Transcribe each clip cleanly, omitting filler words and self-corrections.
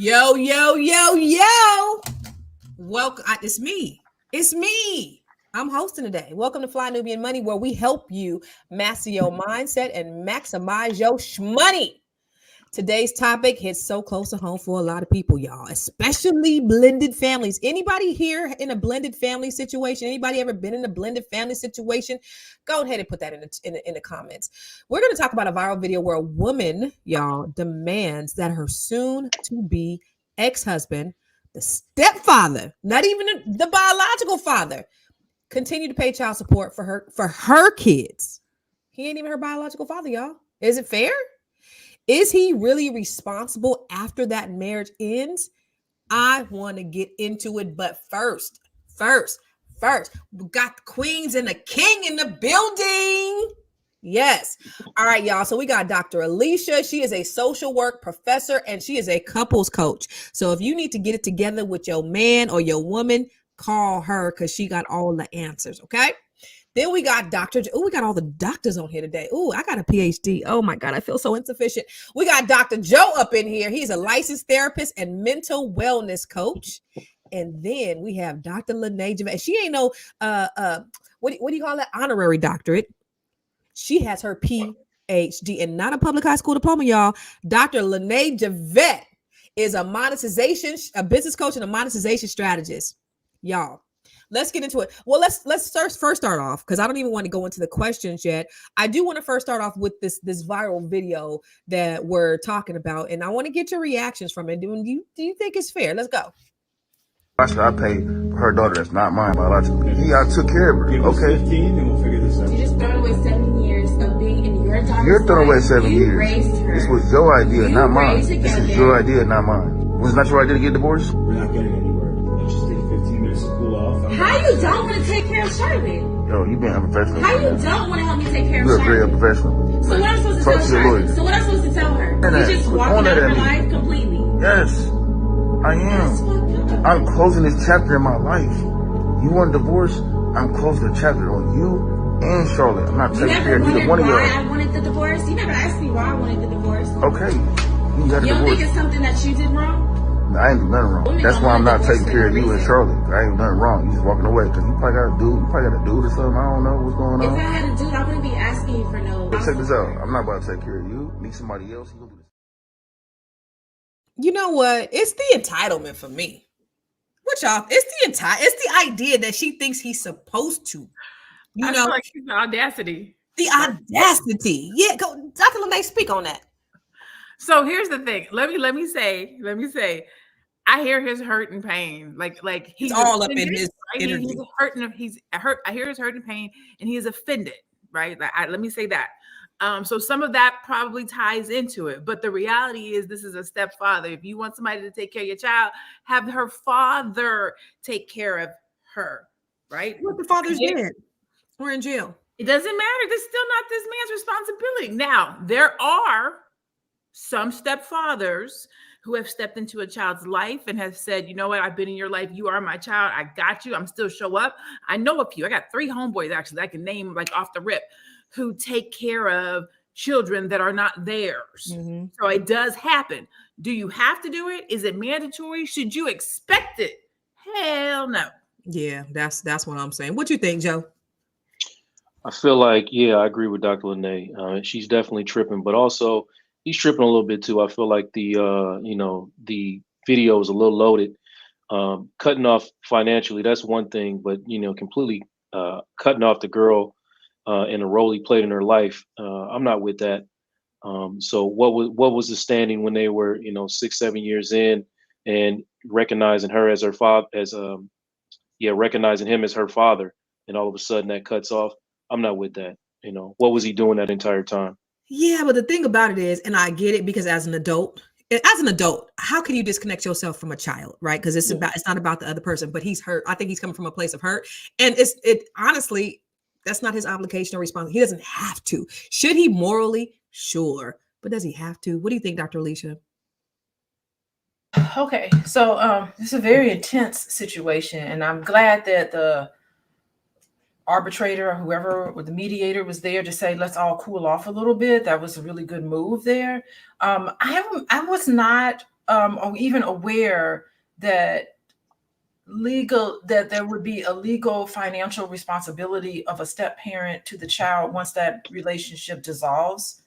Yo, yo, yo, yo. Welcome. It's me. It's me. I'm hosting today. Welcome to Fly Nubian Money, where we help you master your mindset and maximize your money. Today's topic hits so close to home for a lot of people, y'all, especially blended families. Anybody here in a blended family situation? Anybody ever been in a blended family situation? Go ahead and put that in the comments. We're going to talk about a viral video where a woman, y'all, demands that her soon-to-be ex-husband, the stepfather, not even the biological father, continue to pay child support for her kids. He ain't even her biological father, y'all. Is it fair? Is he really responsible after that marriage ends? I want to get into it, but first, we got the queens and the king in the building. Yes. All right, y'all. So we got Dr. Alicia. She is a social work professor and she is a couples coach. So if you need to get it together with your man or your woman, call her because she got all the answers. Okay. Then we got we got all the doctors on here today. Oh, I got a PhD. Oh my God, I feel so insufficient. We got Dr. Joe up in here. He's a licensed therapist and mental wellness coach. And then we have Dr. Lene Javette. She ain't no what do you call that? Honorary doctorate. She has her PhD and not a public high school diploma, y'all. Dr. Lene Javette is a business coach and a monetization strategist. Y'all. Let's get into it. Well, let's first start off because I don't even want to go into the questions yet. I do want to first start off with this viral video that we're talking about, and I want to get your reactions from it. Do you think it's fair? Let's go. I pay for her daughter that's not mine biologically. Yeah, I took care of her. Okay. 15, and we'll figure this out. You just thrown away 7 years of being in your daughter's life. You're throwing away 7 years. You raised her. This was your idea, not mine. This is your idea, not mine. Was it not your idea to get divorced? We're not getting anywhere. Let's just take 15 minutes to cool off. How you don't want to take care of Charlotte? Yo, you being unprofessional. How you don't want to help me take care of You're Charlotte? very unprofessional. So what am I supposed to tell Charlotte? So what am I supposed to tell her? You just walking out of her life completely. Yes, I am. I'm closing this chapter in my life. You want a divorce? I'm closing the chapter on you and Charlotte. I'm not taking care of either one of y'all. You never wondered why I wanted the divorce? You never asked me why I wanted the divorce. Okay, you got a divorce. You don't think it's something that you did wrong? I ain't do nothing wrong. That's why I'm not taking care of you and Charlotte. I ain't nothing wrong. You just walking away because you probably got a dude or something. I don't know what's going on. If I had a dude, I wouldn't be asking you for no. But check this out. I'm not about to take care of you. Meet somebody else. You know what? It's the entitlement for me. What y'all? It's the idea that she thinks he's supposed to. I feel like it's the audacity. The audacity. Yeah, go, Dr. Lene, speak on that. So here's the thing. Let me say, I hear his hurt and pain. Like he's all up in his energy. He's hurt. I hear his hurt and pain, and he is offended. Right. Let me say that. So some of that probably ties into it. But the reality is this is a stepfather. If you want somebody to take care of your child, have her father take care of her. Right. What the father's dead. We're in jail. It doesn't matter. That's still not this man's responsibility. Now, there are some stepfathers who have stepped into a child's life and have said, you know what, I've been in your life. You are my child. I got you. I'm still show up. I know a few. I got 3 homeboys actually that I can name like off the rip who take care of children that are not theirs. Mm-hmm. So it does happen. Do you have to do it? Is it mandatory? Should you expect it? Hell no. Yeah, that's what I'm saying. What you think, Joe? I feel like, yeah, I agree with Dr. Lene. She's definitely tripping, but also he's tripping a little bit too. I feel like the video is a little loaded. Cutting off financially, that's one thing, but completely cutting off the girl and the role he played in her life. I'm not with that. So what was the standing when they were 6-7 years in and recognizing her as her father, recognizing him as her father, and all of a sudden that cuts off? I'm not with that. What was he doing that entire time? Yeah, but the thing about it is, and I get it because as an adult, how can you disconnect yourself from a child, right? Because it's not about the other person, but he's hurt. I think he's coming from a place of hurt, and honestly, that's not his obligation or responsibility. He doesn't have to. Should he morally? Sure, but does he have to? What do you think, Dr. Alicia? Okay, so it's a very intense situation, and I'm glad that the arbitrator or whoever or the mediator was there to say, let's all cool off a little bit. That was a really good move there. I was not or even aware that there would be a legal financial responsibility of a step parent to the child once that relationship dissolves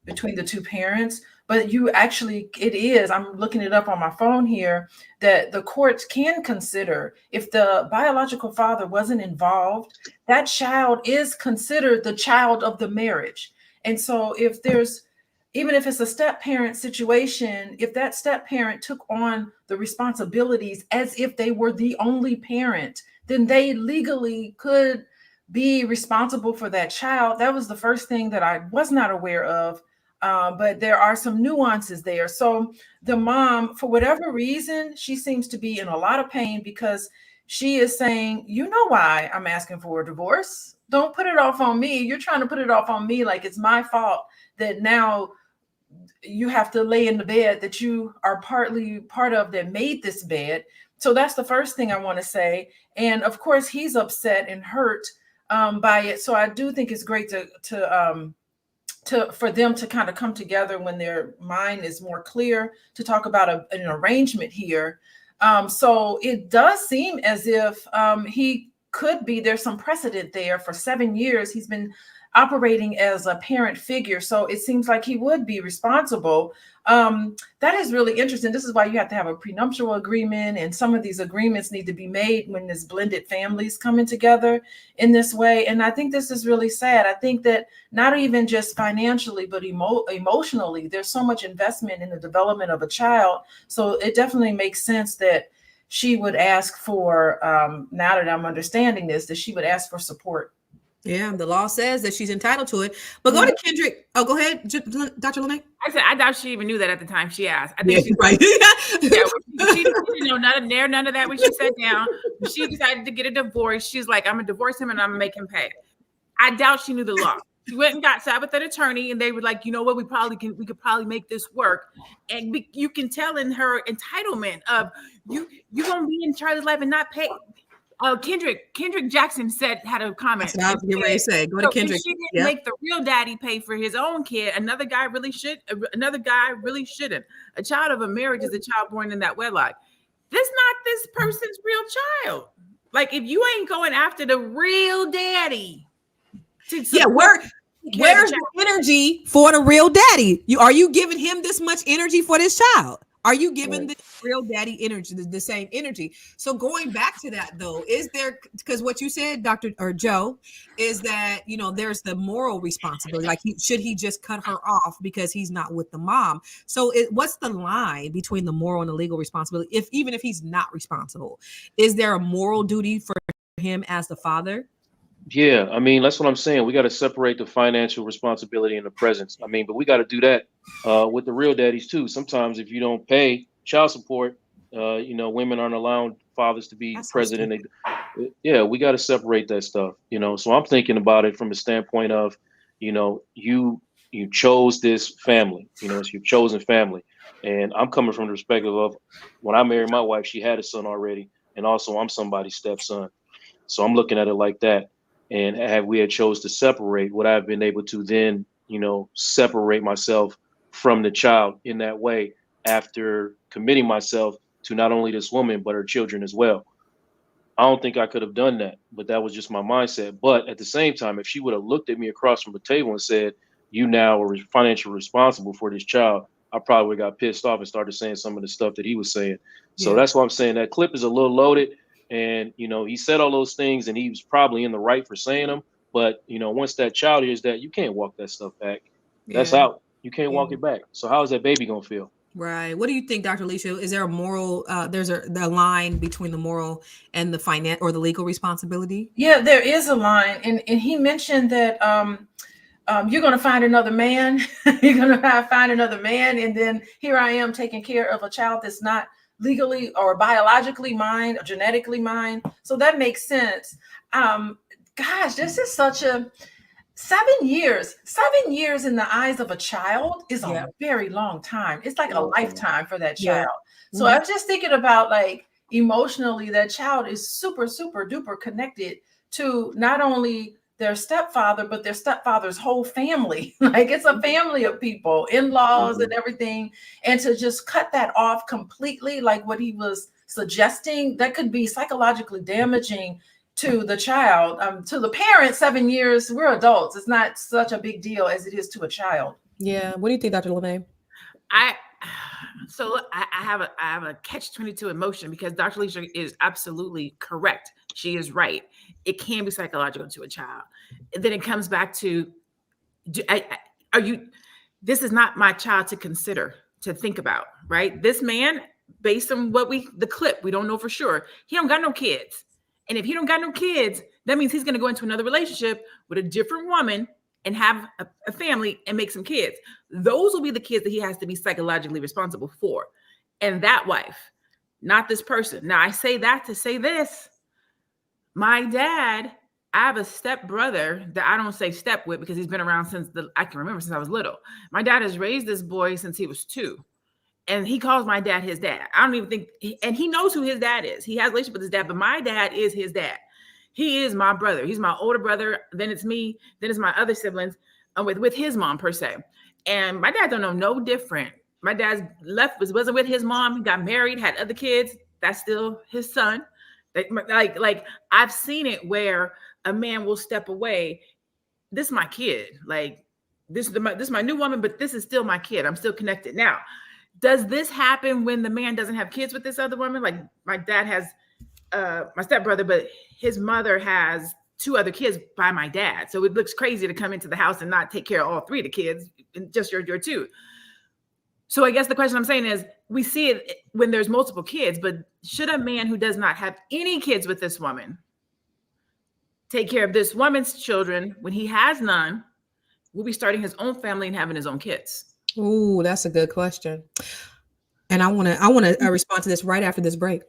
between the two parents. But I'm looking it up on my phone here, that the courts can consider, if the biological father wasn't involved, that child is considered the child of the marriage. And so even if it's a step parent situation, if that step parent took on the responsibilities as if they were the only parent, then they legally could be responsible for that child. That was the first thing that I was not aware of. But there are some nuances there. So the mom, for whatever reason, she seems to be in a lot of pain because she is saying, you know why I'm asking for a divorce? Don't put it off on me. You're trying to put it off on me like it's my fault that now you have to lay in the bed that you are partly part of that made this bed. So that's the first thing I want to say. And of course, he's upset and hurt by it. So I do think it's great for them to kind of come together when their mind is more clear to talk about an arrangement here. So it does seem as if there's some precedent there. For 7 years, he's been operating as a parent figure. So it seems like he would be responsible. That is really interesting. This is why you have to have a prenuptial agreement, and some of these agreements need to be made when this blended families coming together in this way. And I think this is really sad. I think that not even just financially, but emotionally, there's so much investment in the development of a child. So it definitely makes sense that she would ask for, now that I'm understanding this, that she would ask for support. Yeah, the law says that she's entitled to it. But go to Kendrick. Oh, go ahead, Dr. Lene. I said I doubt she even knew that at the time she asked. I think she's right. She didn't know none of that when she sat down. When she decided to get a divorce, she's like, I'm gonna divorce him and I'm gonna make him pay. I doubt she knew the law. She went and sat with an attorney, and they were like, you know what, we could probably make this work. And you can tell in her entitlement of you gonna be in Charlie's life and not pay. Kendrick Jackson had a comment. That's what I was getting ready to say. Go to Kendrick. She didn't make the real daddy pay for his own kid. Another guy really shouldn't. A child of a marriage is a child born in that wedlock. That's not this person's real child. Like, if you ain't going after the real daddy. Where's the energy for the real daddy? Are you giving him this much energy for this child? Are you giving the real daddy energy, the same energy? So going back to that though, is there, because what you said, Dr. or Joe, is that, there's the moral responsibility. Like, should he just cut her off because he's not with the mom? So what's the line between the moral and the legal responsibility? Even if he's not responsible, is there a moral duty for him as the father? Yeah, I mean, that's what I'm saying. We got to separate the financial responsibility and the presence. I mean, but we got to do that with the real daddies too. Sometimes if you don't pay child support, women aren't allowing fathers to be present. We got to separate that stuff. So I'm thinking about it from a standpoint of, you chose this family. It's your chosen family, and I'm coming from the perspective of when I married my wife, she had a son already, and also I'm somebody's stepson. So I'm looking at it like that. And had we chose to separate, would I have been able to then, separate myself from the child in that way after committing myself to not only this woman, but her children as well? I don't think I could have done that, but that was just my mindset. But at the same time, if she would have looked at me across from the table and said, you now are financially responsible for this child, I probably would have got pissed off and started saying some of the stuff that he was saying. So that's why I'm saying that clip is a little loaded. And, he said all those things and he was probably in the right for saying them. But, once that child hears that, you can't walk that stuff back. That's out. You can't walk it back. So how is that baby going to feel? Right. What do you think, Dr. Alicia? Is there a moral, the line between the moral and the finance or the legal responsibility? Yeah, there is a line. And he mentioned that you're going to find another man. You're going to find another man. And then here I am taking care of a child that's not legally or biologically mine, or genetically mine. So that makes sense. Gosh, this is such a 7 years. 7 years in the eyes of a child is a very long time. It's like a lifetime for that child. So I'm just thinking about, like, emotionally, that child is super, super duper connected to not only their stepfather, but their stepfather's whole family. Like it's a family of people, in-laws and everything. And to just cut that off completely, like what he was suggesting, that could be psychologically damaging to the child. To the parent, 7 years, we're adults. It's not such a big deal as it is to a child. Yeah. What do you think, Dr. LeMay? I have a catch-22 emotion, because Dr. Alicia is absolutely correct. She is right. It can be psychological to a child. And then it comes back to, this is not my child to consider, to think about, right? This man, based on the clip, we don't know for sure. He don't got no kids. And if he don't got no kids, that means he's going to go into another relationship with a different woman and have a family and make some kids. Those will be the kids that he has to be psychologically responsible for. And that wife, not this person. Now, I say that to say this. My dad, I have a step brother that I don't say step with, because he's been around I can remember since I was little. My dad has raised this boy since he was 2. And he calls my dad his dad. I don't even think, and he knows who his dad is. He has a relationship with his dad, but my dad is his dad. He is my brother. He's my older brother. Then it's me. Then it's my other siblings with his mom, per se. And my dad don't know no different. My dad's wasn't with his mom. He got married, had other kids. That's still his son. Like I've seen it where a man will step away. This is my kid. Like this is my new woman, but this is still my kid. I'm still connected. Now, does this happen when the man doesn't have kids with this other woman? Like my dad has my stepbrother, but his mother has 2 other kids by my dad. So it looks crazy to come into the house and not take care of all 3 of the kids, just your 2. So I guess the question I'm saying is, we see it when there's multiple kids, but should a man who does not have any kids with this woman take care of this woman's children when he has none? Will be starting his own family and having his own kids? Ooh, that's a good question. And I want to respond to this right after this break.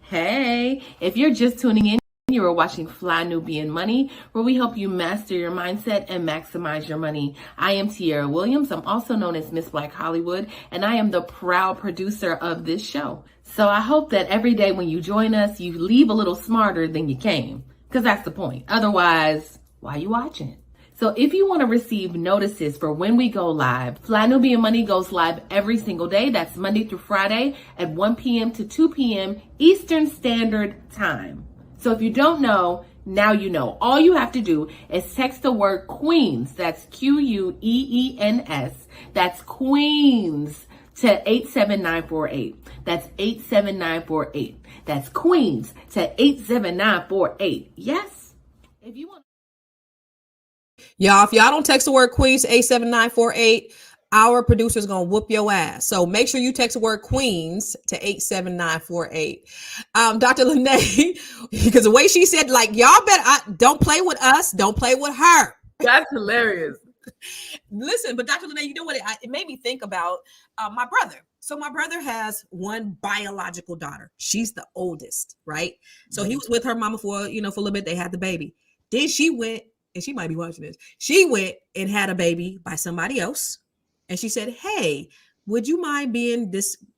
Hey, if you're just tuning in, you are watching Fly Nubian Money, where we help you master your mindset and maximize your money. I am Tierra Williams. I'm also known as Miss Black Hollywood, and I am the proud producer of this show. So I hope that every day when you join us, you leave a little smarter than you came, because that's the point. Otherwise, why are you watching? So if you want to receive notices for when we go live, Fly Nubian Money goes live every single day. That's Monday through Friday at 1 p.m. to 2 p.m. Eastern Standard Time. So if you don't know, now you know. All you have to do is text the word Queens. That's Queens. That's Queens to 87948. That's 87948. That's Queens to 87948. Yes. If you want. Y'all, if y'all don't text the word Queens to 87948, our producer's gonna whoop your ass. So make sure you text the word Queens to 87948. Dr. Lene, because the way she said, like, y'all better don't play with us, don't play with her. That's hilarious. Listen, but Dr. Lene, you know what? It made me think about my brother. So my brother has one biological daughter. She's the oldest, right? So he was with her mama for a little bit. They had the baby. Then she went, and she might be watching this. She went and had a baby by somebody else. And she said, hey, would you mind being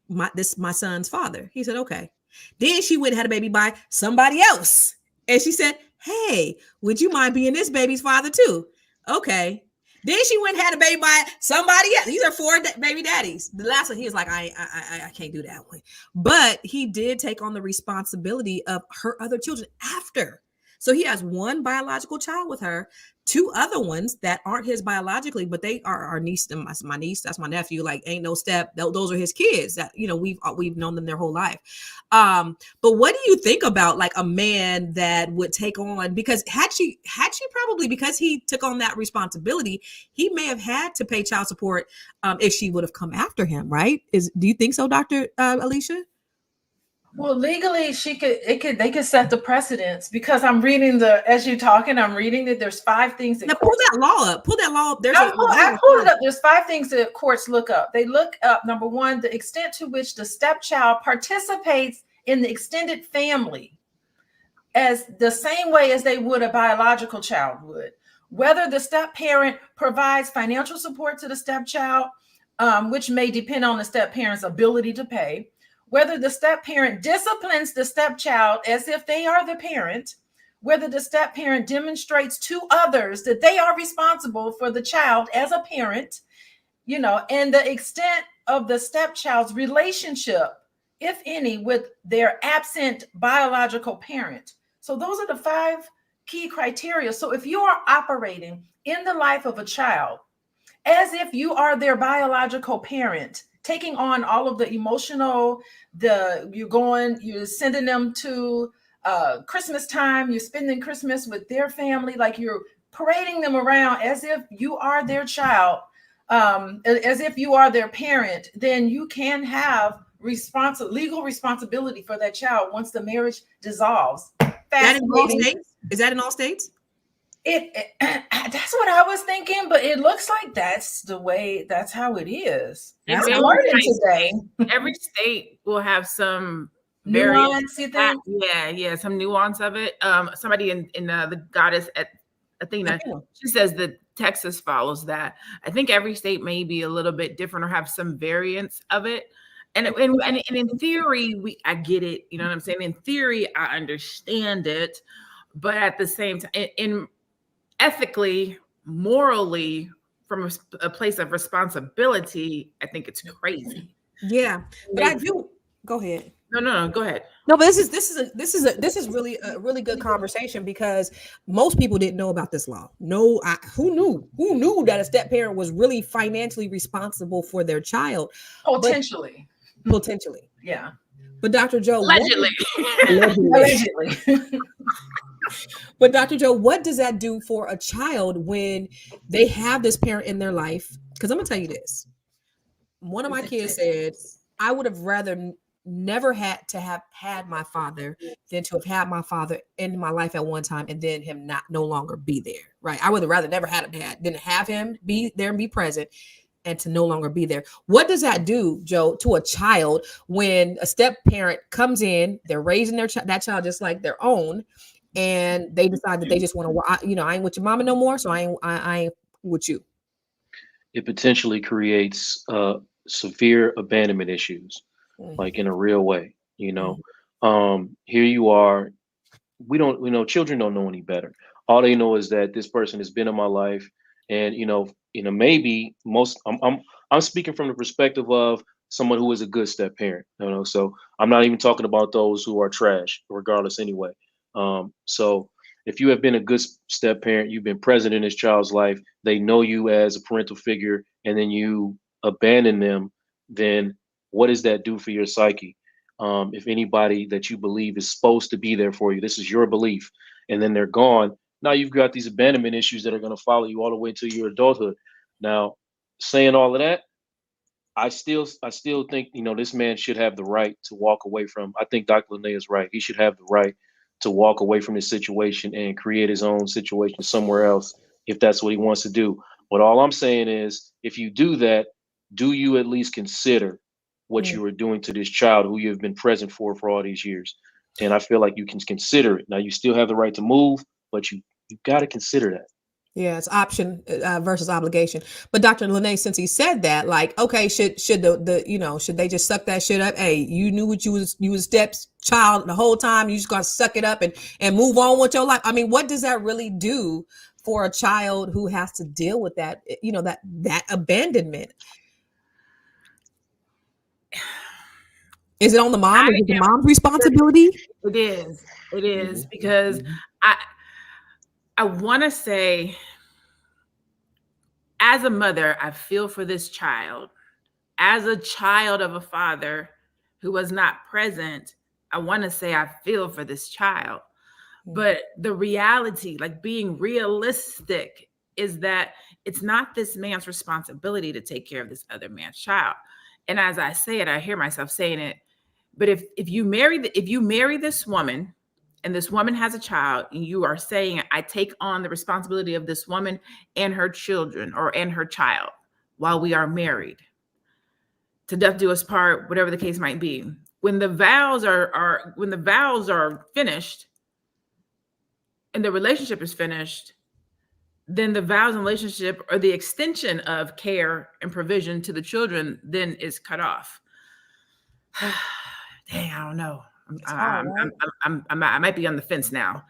my son's father? He said, okay. Then she went and had a baby by somebody else. And she said, hey, would you mind being this baby's father too? Okay. Then she went and had a baby by somebody else. These are 4 baby daddies. The last one, he was like, I can't do that one. But he did take on the responsibility of her other children after. So he has one biological child with her, 2 other ones that aren't his biologically, but they are our niece and my niece. That's my nephew. Like, ain't no step. Those are his kids that, we've known them their whole life. But what do you think about like a man that would take on, because had she probably, because he took on that responsibility, he may have had to pay child support if she would have come after him, right? Do you think so, Dr. Alicia? Well, legally, they could set the precedence, because I'm reading as you're talking, I'm reading that there's 5 things that pull that law up. I pulled it up. There's 5 things that courts look up. They look up, number 1, the extent to which the stepchild participates in the extended family as the same way as they would a biological child would. Whether the step parent provides financial support to the stepchild, which may depend on the step parent's ability to pay. Whether the step parent disciplines the stepchild as if they are the parent, whether the step parent demonstrates to others that they are responsible for the child as a parent, and the extent of the stepchild's relationship, if any, with their absent biological parent. So those are the 5 key criteria. So if you are operating in the life of a child as if you are their biological parent, taking on all of the emotional, you're sending them to Christmas time, you're spending Christmas with their family, like you're parading them around as if you are their child, as if you are their parent, then you can have legal responsibility for that child once the marriage dissolves. Is that in all states? That's what I was thinking, but it looks like that's how it is. That's today. Every state will have some nuance, you think? Yeah, some nuance of it. Somebody in the goddess at Athena, she says that Texas follows that. I think every state may be a little bit different or have some variants of it. And in theory, I get it. You know what I'm saying? In theory, I understand it, but at the same time, in ethically, morally, from a place of responsibility, I think it's crazy. Yeah, but I do. Go ahead. No, go ahead. No, but this is really a really good conversation, because most people didn't know about this law. Who knew that a step parent was really financially responsible for their child? Potentially. Yeah. But Dr. Joe, allegedly. But Dr. Joe, what does that do for a child when they have this parent in their life? Because I'm gonna tell you this. One of my kids said, I would have rather never had to have had my father than to have had my father in my life at one time and then him no longer be there. Right. I would have rather never had a dad than have him be there and be present and to no longer be there. What does that do, Joe, to a child when a step parent comes in, they're raising that child just like their own, and they decide that they just want to, I ain't with your mama no more, so I ain't with you? It potentially creates severe abandonment issues, like in a real way. Here you are. Children don't know any better. All they know is that this person has been in my life, and maybe I'm speaking from the perspective of someone who is a good step parent. So I'm not even talking about those who are trash, regardless anyway. So if you have been a good step parent, you've been present in this child's life, they know you as a parental figure, and then you abandon them, then what does that do for your psyche? If anybody that you believe is supposed to be there for you, this is your belief, and then they're gone, now you've got these abandonment issues that are going to follow you all the way to your adulthood. Now, saying all of that, I still think this man should have the right to walk away from. I think Dr. Lene is right. He should have the right to walk away from his situation and create his own situation somewhere else if that's what he wants to do. But all I'm saying is, if you do that, do you at least consider what you are doing to this child who you've been present for all these years? And I feel like you can consider it. Now, you still have the right to move, but you've got to consider that. Yeah, it's option versus obligation. But Dr. Lene, since he said that, like, okay, should should they just suck that shit up? Hey, you knew what you was step's child the whole time. You just gotta suck it up and move on with your life. I mean, what does that really do for a child who has to deal with that? That abandonment. Is it on the mom? Is it the mom's responsibility? It is because I want to say, as a mother, I feel for this child. As a child of a father who was not present, I want to say I feel for this child. But the reality, like being realistic, is that it's not this man's responsibility to take care of this other man's child. And as I say it, I hear myself saying it. But if you marry this woman, and this woman has a child, and you are saying, I take on the responsibility of this woman and her children and her child while we are married, to death do us part, whatever the case might be. When the vows are finished and the relationship is finished, then the vows and relationship, or the extension of care and provision to the children, then is cut off. Dang, I don't know. I might be on the fence now,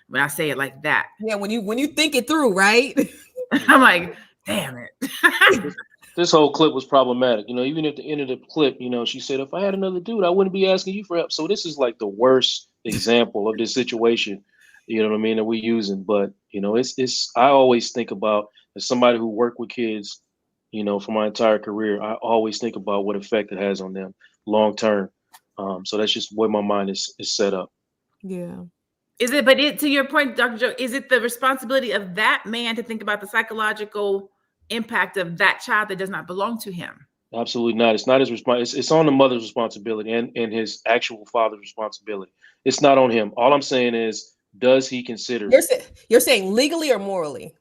when I say it like that. Yeah, when you think it through, right? I'm like, damn it. This whole clip was problematic. Even at the end of the clip, she said, if I had another dude, I wouldn't be asking you for help. So this is like the worst example of this situation, you know what I mean, that we're using. But, I always think about, as somebody who worked with kids, for my entire career, I always think about what effect it has on them long term. So that's just where my mind is set up. Yeah. To your point, Dr. Joe, is it the responsibility of that man to think about the psychological impact of that child that does not belong to him? Absolutely not. It's not his responsibility. It's on the mother's responsibility and his actual father's responsibility. It's not on him. All I'm saying is, does he consider? You're saying legally or morally?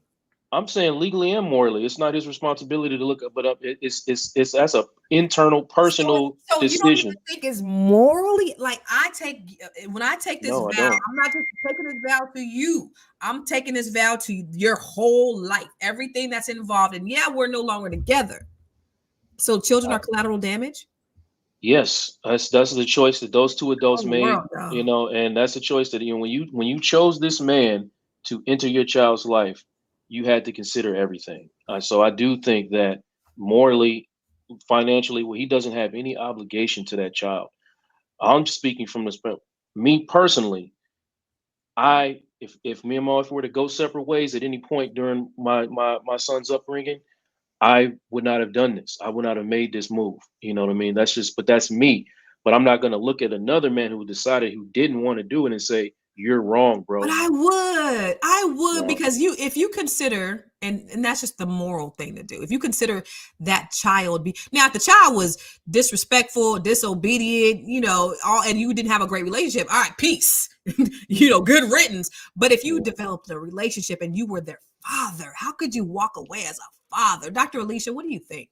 I'm saying legally and morally. It's not his responsibility to look up. It's that's a internal, personal so decision. You don't even think it's morally? Like when I take this No, I vow, don't. I'm not just taking this vow to you. I'm taking this vow to your whole life, everything that's involved. And yeah, we're no longer together. So children are collateral damage? Yes, that's the choice that those two adults made. World, and that's the choice that when you chose this man to enter your child's life, you had to consider everything. So I do think that morally, financially, he doesn't have any obligation to that child. I'm speaking from me personally. If me and my wife were to go separate ways at any point during my son's upbringing, I would not have done this. I would not have made this move. You know what I mean? But that's me. But I'm not going to look at another man who didn't want to do it and say, you're wrong, bro. But I would, because if you consider, and that's just the moral thing to do. If you consider that child if the child was disrespectful, disobedient, and you didn't have a great relationship, all right, peace, good riddance. But if you developed a relationship and you were their father, how could you walk away as a father? Dr. Alicia, what do you think?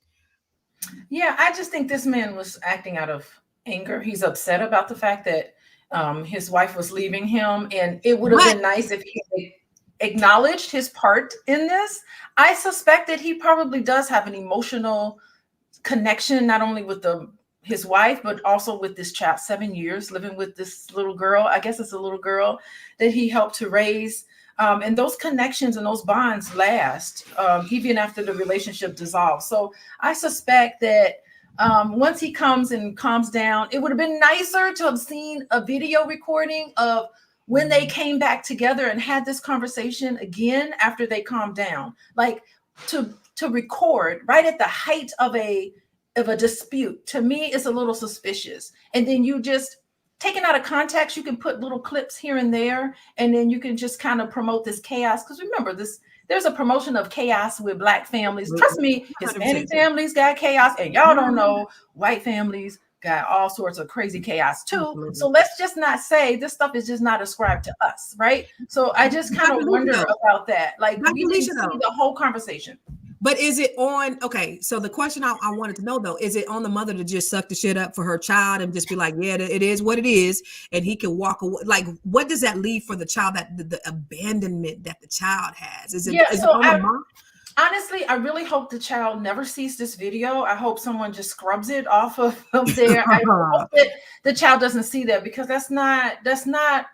Yeah, I just think this man was acting out of anger. He's upset about the fact that his wife was leaving him, and it would have been nice if he acknowledged his part in this. I suspect that he probably does have an emotional connection, not only with his wife, but also with this child. 7 years living with this little girl. I guess it's a little girl that he helped to raise. And those connections and those bonds last even after the relationship dissolves. So I suspect that once he comes and calms down, it would have been nicer to have seen a video recording of when they came back together and had this conversation again after they calmed down. Like to record right at the height of a dispute, to me, is a little suspicious. And then you just taken out of context, you can put little clips here and there, and then you can just kind of promote this chaos. Because remember, there's a promotion of chaos with Black families. Trust me, Hispanic families got chaos, and y'all don't know, white families got all sorts of crazy chaos too. So let's just not say this stuff is just not ascribed to us, right? So I just kind of wonder about that. Like, we didn't see the whole conversation. But is it on? Okay, so the question I wanted to know though, is it on the mother to just suck the shit up for her child and just be like, yeah, it is what it is, and he can walk away? Like, what does that leave for the child? That the abandonment that the child has? Is it? Yeah. Is So it on the mom? Honestly, I really hope the child never sees this video. I hope someone just scrubs it off of there. I hope that the child doesn't see that, because that's not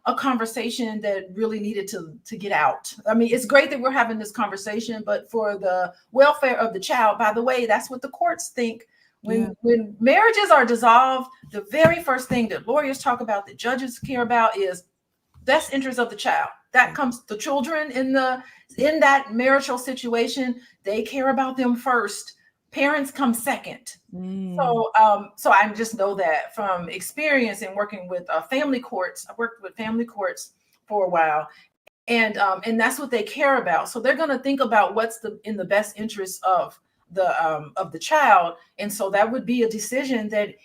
a conversation that really needed to get out. I mean, it's great that we're having this conversation, but for the welfare of the child, by the way, that's what the courts think. When marriages are dissolved, the very first thing that lawyers talk about, that judges care about, is best interest of the child. That comes the children in that marital situation. They care about them first. Parents come second. So I just know that from experience in working with family courts. I worked with family courts for a while, and that's what they care about. So they're going to think about what's in the best interest of the child, and so that would be a decision that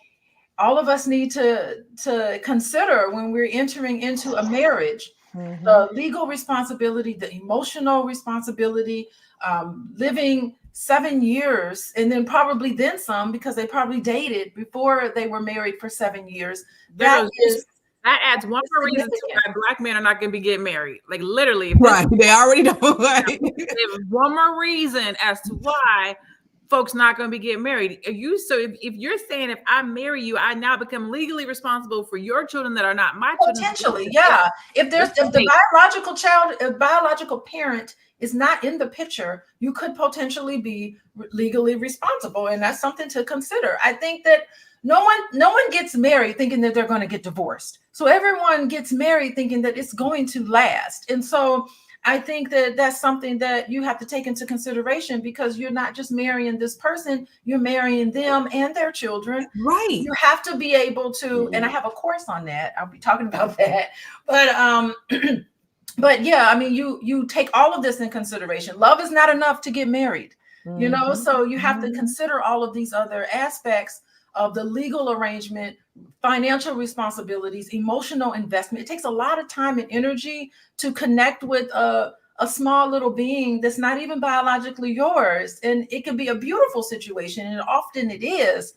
all of us need to consider when we're entering into a marriage. The legal responsibility, the emotional responsibility, living 7 years, and then probably then some, because they probably dated before they were married for 7 years. That adds one more reason to why Black men are not going to be getting married. Like, literally, right? They already know. Right? There's one more reason as to why folks not going to be getting married. Are you so if you're saying if I marry you, I now become legally responsible for your children that are not my children? Potentially, yeah. If the biological parent is not in the picture, you could potentially be legally responsible, and that's something to consider. I think that no one gets married thinking that they're going to get divorced. So everyone gets married thinking that it's going to last. And so I think that that's something that you have to take into consideration, because you're not just marrying this person, you're marrying them and their children. Right. You have to be able to, and I have a course on that. I'll be talking about that. But but yeah, I mean, you take all of this in consideration. Love is not enough to get married, you know, so you have to consider all of these other aspects of the legal arrangement, financial responsibilities, emotional investment. It takes a lot of time and energy to connect with a small little being that's not even biologically yours. And it can be a beautiful situation, and often it is.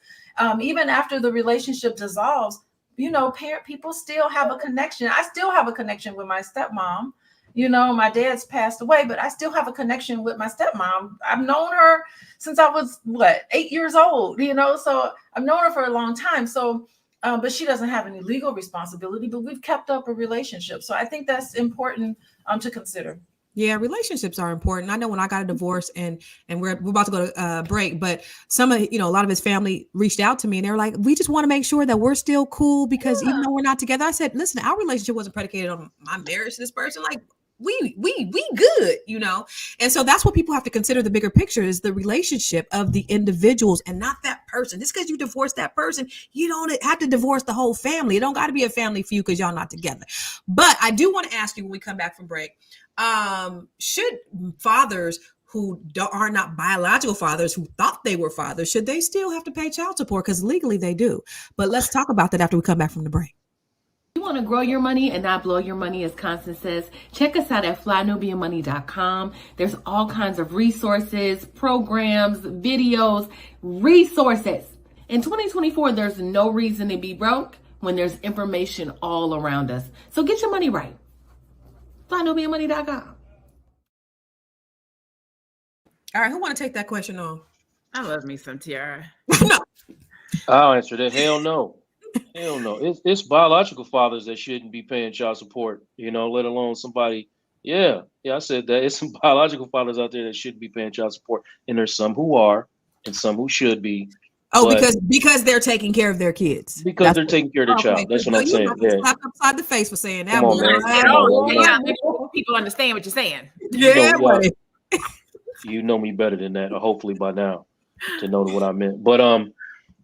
Even after the relationship dissolves, you know, people still have a connection. I still have a connection with my stepmom. You know, my dad's passed away, but I still have a connection with my stepmom. I've known her since I was 8 years old, you know, so I've known her for a long time. So, but she doesn't have any legal responsibility, but we've kept up a relationship. So I think that's important to consider. Yeah, relationships are important. I know when I got a divorce, and we're about to go to break, but a lot of his family reached out to me, and they were like, we just want to make sure that we're still cool, because even though we're not together, I said, listen, our relationship wasn't predicated on my marriage to this person. Like, we good, you know? And so that's what people have to consider. The bigger picture is the relationship of the individuals and not that person. Just because you divorce that person, you don't have to divorce the whole family. It don't got to be a family feud because y'all not together. But I do want to ask you when we come back from break, should fathers who are not biological fathers, who thought they were fathers, should they still have to pay child support? Because legally they do. But let's talk about that after we come back from the break. You want to grow your money and not blow your money, as Constance says, check us out at flynubianmoney.com. There's all kinds of resources, programs, videos, resources. In 2024, there's no reason to be broke when there's information all around us. So get your money right. flynubianmoney.com. All right, who want to take that question on? I love me some Tiara. No. I'll answer that. Hell no. Hell no. It's biological fathers that shouldn't be paying child support, you know, let alone somebody. Yeah, I said that. It's some biological fathers out there that shouldn't be paying child support. And there's some who are and some who should be. Oh, because they're taking care of their kids. Because they're taking care of their child. That's what I'm saying. Yeah. Slap upside the face for saying that. Come on, man. People understand what you're saying. Yeah, you know me better than that, or hopefully by now, to know what I meant. But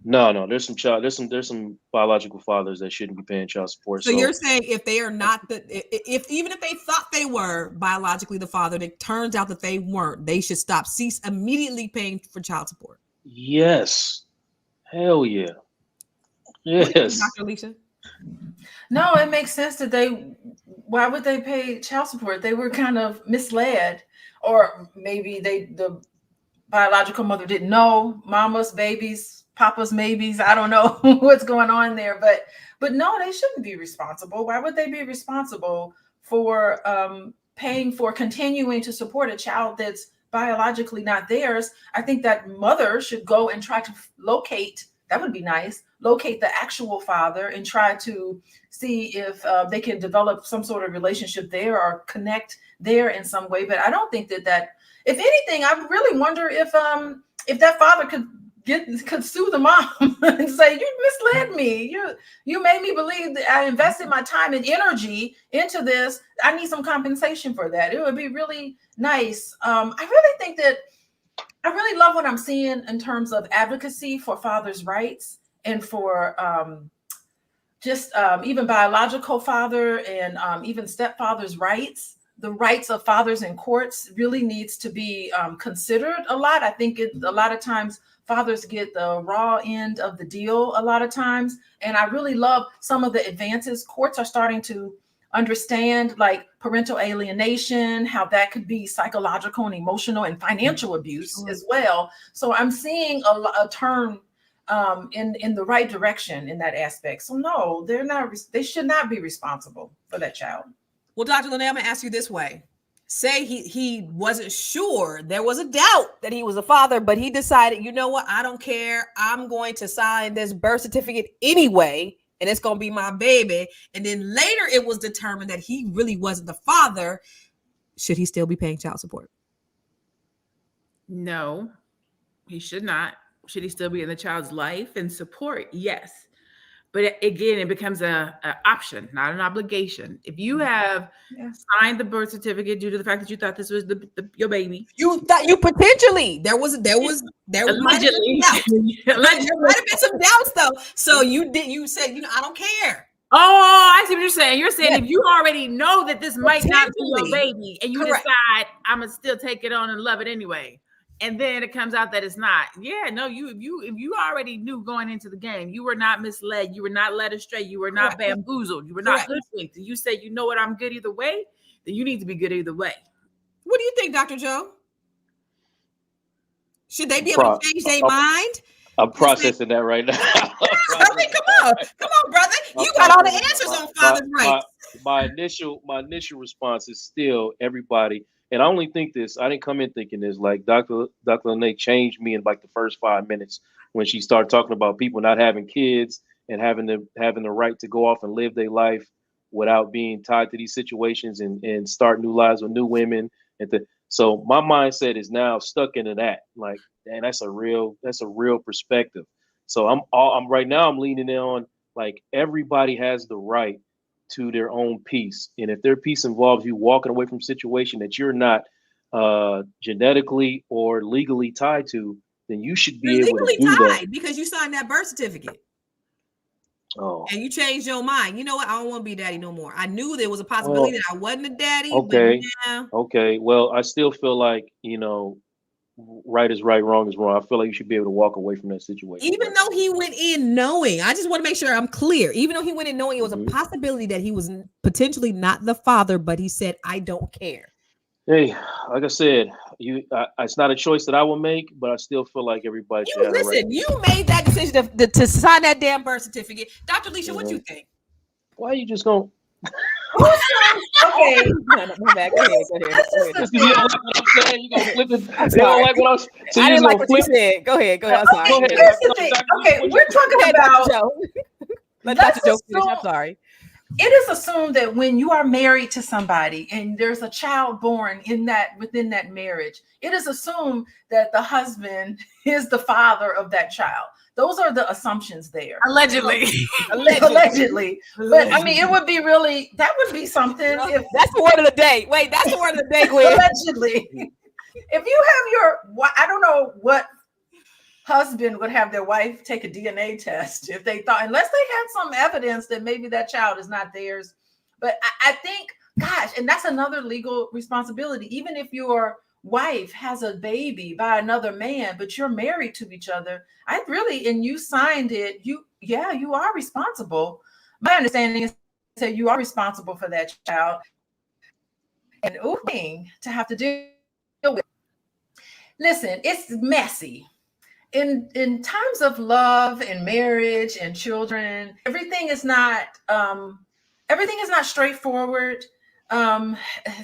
no, there's some biological fathers that shouldn't be paying child support. So you're saying if they are not even if they thought they were biologically the father, and it turns out that they weren't, they should cease immediately paying for child support. Yes. Hell yeah. Yes. Dr. Alicia? No, it makes sense that why would they pay child support? They were kind of misled, or maybe the biological mother didn't know. Mama's babies, Papa's maybes. I don't know what's going on there, but no, they shouldn't be responsible. Why would they be responsible for paying for continuing to support a child that's biologically not theirs? I think that mother should go and try to locate. That would be nice. Locate the actual father and try to see if they can develop some sort of relationship there or connect there in some way. But I don't think that if anything, I really wonder if that father could sue the mom and say, you misled me. You made me believe that I invested my time and energy into this. I need some compensation for that. It would be really nice. I really think that I really love what I'm seeing in terms of advocacy for fathers' rights and for even biological father and even stepfather's rights. The rights of fathers in courts really needs to be considered a lot. I think a lot of times fathers get the raw end of the deal a lot of times. And I really love some of the advances courts are starting to understand, like parental alienation, how that could be psychological and emotional and financial abuse as well. So I'm seeing a turn in the right direction in that aspect. So no, they should not be responsible for that child. Well, Dr. Lene, I'm going to ask you this way. say he wasn't sure, there was a doubt that he was a father, but he decided, you know what, I don't care, I'm going to sign this birth certificate anyway, and it's going to be my baby, and then later it was determined that he really wasn't the father, should he still be paying child support? No, he should not. Should he still be in the child's life and support? Yes. But again, it becomes an option, not an obligation. If you have signed the birth certificate due to the fact that you thought this was your baby, you thought you potentially there might have been some doubts though. So you said, I don't care. Oh, I see what you're saying. You're saying if you already know that this might not be your baby, and you decide I'm gonna still take it on and love it anyway, and then it comes out that it's not. Yeah, no, if you already knew going into the game, you were not misled, you were not led astray, you were not bamboozled, you were not hoodwinked, and you said, you know what, I'm good either way, then you need to be good either way. What do you think, Dr. Joe? Should they be able to change their mind? I'm processing that right now. I mean, come on, brother. You got all the answers on father's rights. My initial response is still everybody. And I only think this, I didn't come in thinking this, like Dr. Lene changed me in like the first 5 minutes when she started talking about people not having kids and having the right to go off and live their life without being tied to these situations and start new lives with new women. So my mindset is now stuck into that. Like, and that's a real perspective. So I'm right now I'm leaning in on, like, everybody has the right to their own peace. And if their peace involves you walking away from a situation that you're not genetically or legally tied to, then you should be able to do that. Because you signed that birth certificate. Oh. And you changed your mind. You know what? I don't want to be a daddy no more. I knew there was a possibility that I wasn't a daddy. Okay. But yeah. Okay. Well, I still feel like, right is right, wrong is wrong. I feel like you should be able to walk away from that situation. Even though he went in knowing, I just want to make sure I'm clear. Even though he went in knowing it was a possibility that he was potentially not the father, but he said, I don't care. Hey, like I said, it's not a choice that I will make, but I still feel like everybody should have the right. You made that decision to sign that damn birth certificate. Dr. Alicia, what you think? Why are you just going? Okay. My bad. Go ahead. Just because you don't like what I'm saying, you're going to flip it. You don't like what I'm saying. So I didn't like what you said. Go ahead. I'm sorry. Okay, we're talking about. Let Dr. Joe finish. I'm sorry. It is assumed that when you are married to somebody and there's a child born within that marriage, it is assumed that the husband is the father of that child. Those are the assumptions there. Allegedly. Allegedly. But I mean, it would be that would be something. If that's the word of the day. Wait, that's the word of the day, Gwen. Allegedly. If you have I don't know what husband would have their wife take a DNA test if they thought, unless they had some evidence that maybe that child is not theirs. But I think, gosh, and that's another legal responsibility. Even if your wife has a baby by another man, but you're married to each other, and you signed it, you are responsible. My understanding is that you are responsible for that child. And to have to deal with. Listen, it's messy. In times of love and marriage and children, everything is not straightforward.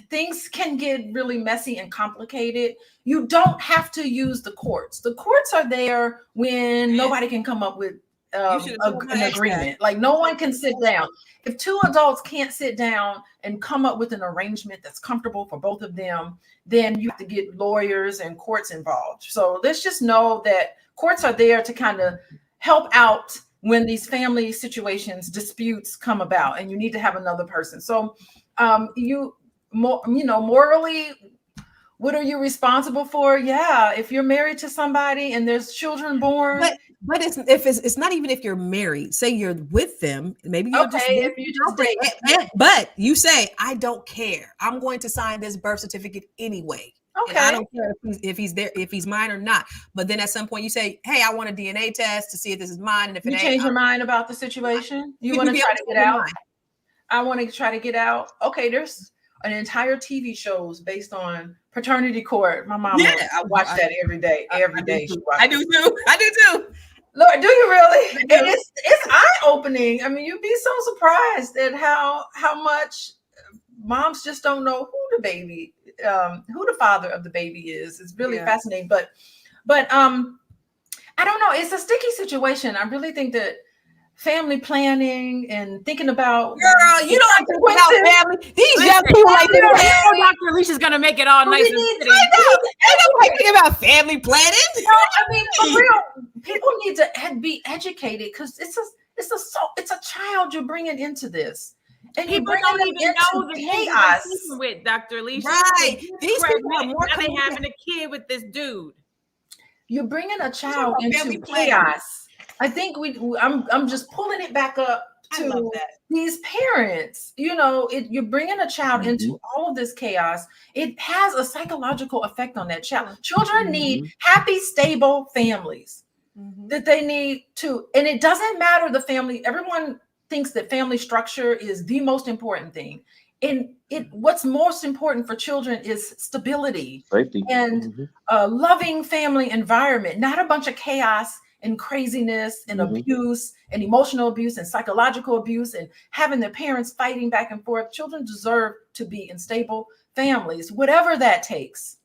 Things can get really messy and complicated. You don't have to use the courts. The courts are there when nobody can come up with an agreement. Like, no one can sit down. If two adults can't sit down and come up with an arrangement that's comfortable for both of them, then you have to get lawyers and courts involved. So let's just know that courts are there to kind of help out when these family disputes come about, and you need to have another person. So morally, what are you responsible for? Yeah, if you're married to somebody and there's children born. But it's not even if you're married. Say you're with them, maybe you're but you say, I don't care. I'm going to sign this birth certificate anyway. Okay. And I don't care if he's there, if he's mine or not. But then at some point you say, hey, I want a DNA test to see if this is mine. And if it ain't, change your mind about the situation, you want to try to get out. I want to try to get out. Okay, there's an entire TV shows based on paternity court. My mom, I watch that every day. Every day. I do too. Lord, do you really? And it's eye-opening. I mean, you'd be so surprised at how much moms just don't know who the baby who the father of the baby is. It's really fascinating. But I don't know. It's a sticky situation. I really think that family planning and thinking about girl, you don't think about family. These young people like Dr. Alicia's gonna make it all nice and pretty. They don't like thinking about family planning. No, I mean, for real, people need to be educated because it's a child you're bringing into this. And people don't even know the chaos with Dr. Alicia. Right. These people are more they having a kid with this dude. You're bringing a child into chaos. I think I'm just pulling it back up to these parents. You know, you're bringing a child into all of this chaos. It has a psychological effect on that child. Children need happy, stable families that they need to, and it doesn't matter the family. Everyone thinks that family structure is the most important thing. And what's most important for children is stability, safety, and a loving family environment, not a bunch of chaos and craziness and abuse and emotional abuse and psychological abuse and having their parents fighting back and forth. Children deserve to be in stable families, whatever that takes.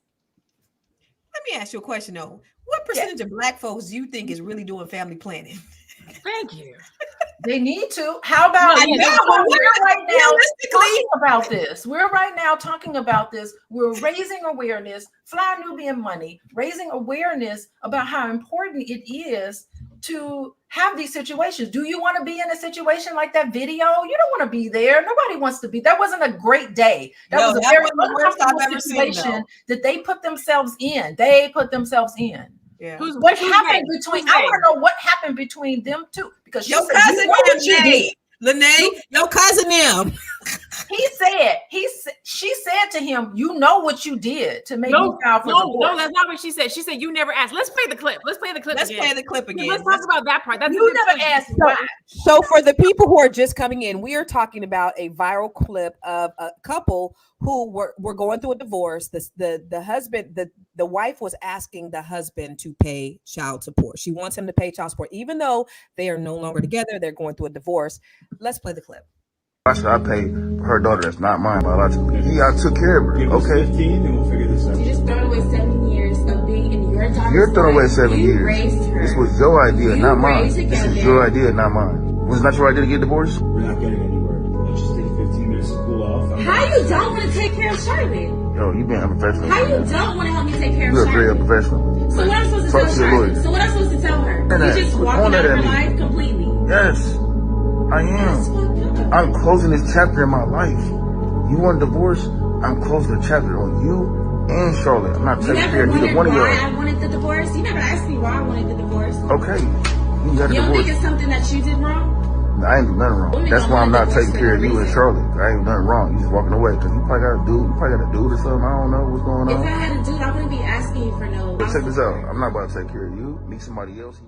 Let me ask you a question though. What percentage of Black folks do you think is really doing family planning? Thank you. They need to. How about we're right now talking about this? We're right now talking about this. We're raising awareness, Fly Nubian Money, raising awareness about how important it is to have these situations. Do you want to be in a situation like that video? You don't want to be there. Nobody wants to be. That wasn't a great day. That was a very uncomfortable situation that they put themselves in. Yeah. What happened between? I want to know what happened between them two, because your cousin, you know what you did, Lene, your cousin them. She said to him, "You know what you did to make me file for divorce." No, that's not what she said. She said, "You never asked." Let's play the clip. Let's play the clip again. Let's talk about that part. You never asked why. So for the people who are just coming in, we are talking about a viral clip of a couple who were going through a divorce. The husband, the wife was asking the husband to pay child support. She wants him to pay child support, even though they are no longer together. They're going through a divorce. Let's play the clip. I said I pay for her daughter that's not mine biologically. Yeah, I took care of her. Okay. 15, and we'll figure this out. You just thrown away 7 years of being in your daughter's life. You're throwing away 7 years. Raised her. This was your idea, not mine. This is your idea, not mine. Was it not your idea to get divorced? We're not getting anywhere. Let's just take 15 minutes to cool off. How you don't want to take care of Charlotte? Yo, you being unprofessional. How you don't want to help me take care of Charlotte? You're very unprofessional. So what I'm supposed to tell Charlotte? So what I'm supposed to tell her? You just walking out of her life completely. Yes, I am. I'm closing this chapter in my life. You want a divorce? I'm closing the chapter on you and Charlotte. I'm not taking care of either one of y'all. I wanted the divorce? You never asked me why I wanted the divorce. Okay. You got a divorce. You don't think it's something that you did wrong? I ain't do nothing wrong. That's why I'm not taking care of you and Charlotte. I ain't do nothing wrong. You just walking away because you probably got a dude. You probably got a dude or something. I don't know what's going on. If I had a dude, I wouldn't be asking you for no. Check this out. I'm not about to take care of you. Meet somebody else.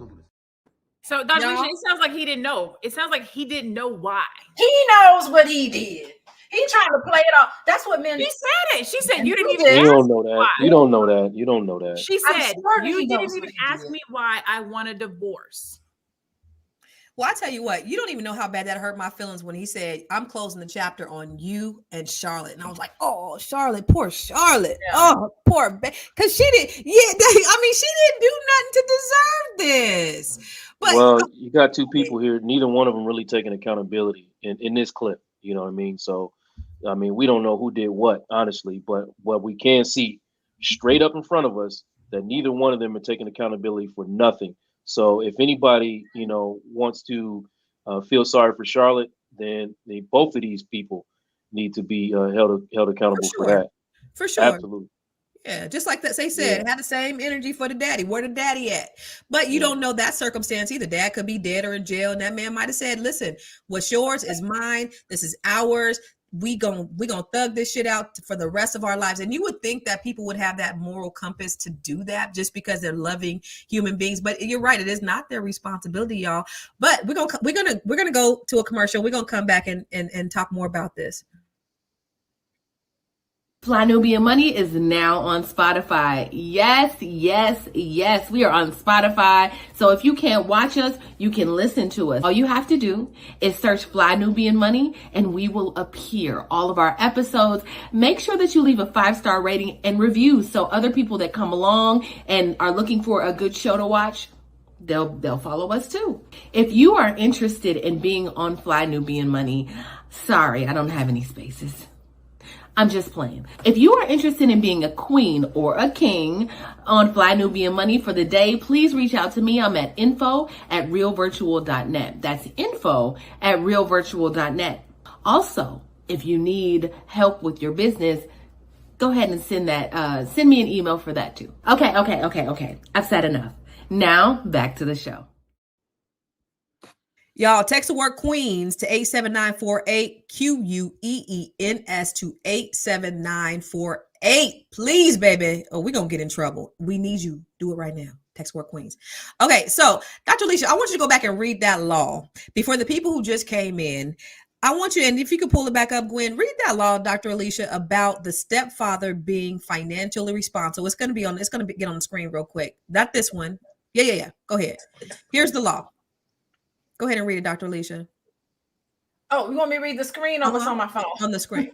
So, Dr. Alicia, it sounds like he didn't know. It sounds like he didn't know why. He knows what he did. He trying to play it off. That's what men. She said it. She said you didn't even. You don't know that. Why. You don't know that. You don't know that. She said you didn't even ask me why I want a divorce. Well, I tell you what, you don't even know how bad that hurt my feelings when he said, "I'm closing the chapter on you and Charlotte." And I was like, "Oh, Charlotte, poor Charlotte. Yeah. Oh, poor because she did. Yeah, I mean, she didn't do nothing to deserve this." But well, you got two people here. Neither one of them really taking accountability in this clip. You know what I mean? So, I mean, we don't know who did what, honestly. But what we can see straight up in front of us that neither one of them are taking accountability for nothing. So if anybody, wants to feel sorry for Charlotte, then both of these people need to be held accountable for that. For sure. Absolutely. Yeah, just like that. They said, had the same energy for the daddy. Where the daddy at? But you don't know that circumstance either. Dad could be dead or in jail, and that man might have said, "Listen, what's yours is mine. This is ours. We gonna thug this shit out for the rest of our lives." And you would think that people would have that moral compass to do that just because they're loving human beings. But you're right, it is not their responsibility, y'all. But we're gonna go to a commercial. We're gonna come back and talk more about this. Fly Nubian Money is now on Spotify. Yes, yes, yes. We are on Spotify. So if you can't watch us, you can listen to us. All you have to do is search Fly Nubian Money and we will appear. All of our episodes. Make sure that you leave a 5-star rating and reviews so other people that come along and are looking for a good show to watch, they'll follow us too. If you are interested in being on Fly Nubian Money, sorry, I don't have any spaces. I'm just playing. If you are interested in being a queen or a king on Fly Nubian Money for the day, please reach out to me. I'm at info@realvirtual.net. That's info@realvirtual.net. Also, if you need help with your business, go ahead and send me an email for that too. Okay. I've said enough. Now back to the show. Y'all, text the word Queens to 87948, QUEENS to 87948. Please, baby. Oh, we're going to get in trouble. We need you. Do it right now. Text word Queens. Okay, so Dr. Alicia, I want you to go back and read that law. Before the people who just came in, I want you, and if you could pull it back up, Gwen, read that law, Dr. Alicia, about the stepfather being financially responsible. It's going to get on the screen real quick. Not this one. Yeah. Go ahead. Here's the law. Go ahead and read it, Dr. Alicia. Oh, you want me to read the screen or what's on my phone? On the screen.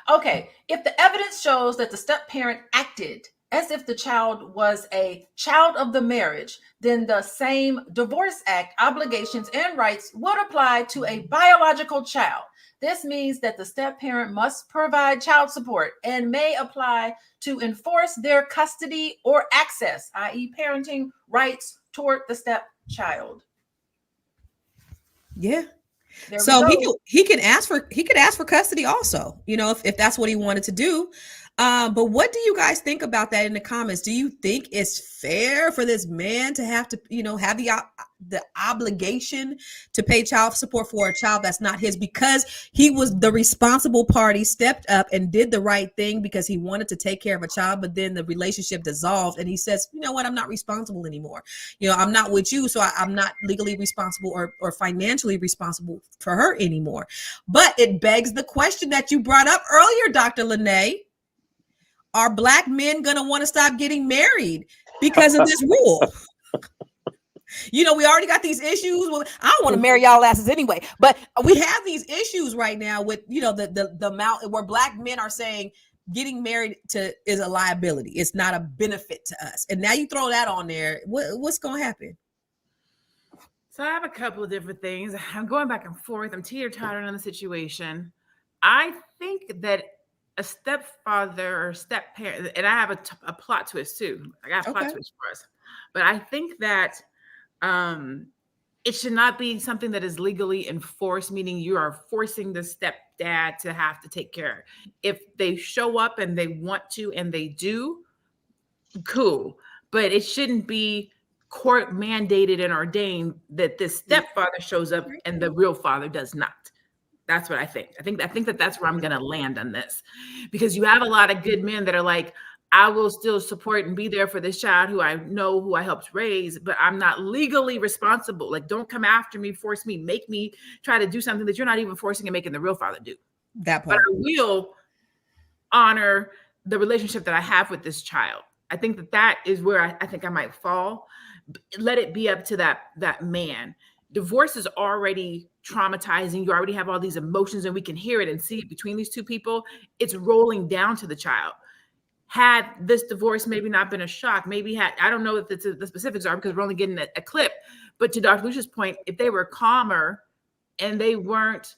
Okay. If the evidence shows that the step-parent acted as if the child was a child of the marriage, then the same Divorce Act obligations and rights would apply to a biological child. This means that the step-parent must provide child support and may apply to enforce their custody or access, i.e. parenting rights toward the stepchild. Yeah. So he could ask for custody also, if that's what he wanted to do. But what do you guys think about that in the comments? Do you think it's fair for this man to have to, have the obligation to pay child support for a child that's not his, because he was the responsible party, stepped up and did the right thing because he wanted to take care of a child, but then the relationship dissolved and he says, you know what, I'm not responsible anymore. I'm not with you, so I'm not legally responsible or financially responsible for her anymore. But it begs the question that you brought up earlier, Dr. Lene. Are Black men going to want to stop getting married because of this rule? We already got these issues. Well, I don't want to marry y'all asses anyway, but we have these issues right now with, the amount where Black men are saying getting married is a liability. It's not a benefit to us. And now you throw that on there. What's going to happen? So I have a couple of different things. I'm going back and forth. I'm teeter-tottering on the situation. I think that a stepfather or step-parent, and I have a plot twist too. I got a plot twist for us. But I think that it should not be something that is legally enforced, meaning you are forcing the stepdad to have to take care. If they show up and they want to and they do, cool. But it shouldn't be court mandated and ordained that this stepfather shows up and the real father does not. That's what I think. I think that that's where I'm going to land on this, because you have a lot of good men that are like, I will still support and be there for this child who I helped raise, but I'm not legally responsible. Like, don't come after me, force me, make me try to do something that you're not even forcing and making the real father do. That part. But I will honor the relationship that I have with this child. I think that is where I think I might fall. Let it be up to that man. Divorce is already traumatizing. You already have all these emotions, and we can hear it and see it between these two people. It's rolling down to the child. Had this divorce maybe not been a shock, I don't know if the specifics are, because we're only getting a clip, but to Dr. Lucia's point, if they were calmer and they weren't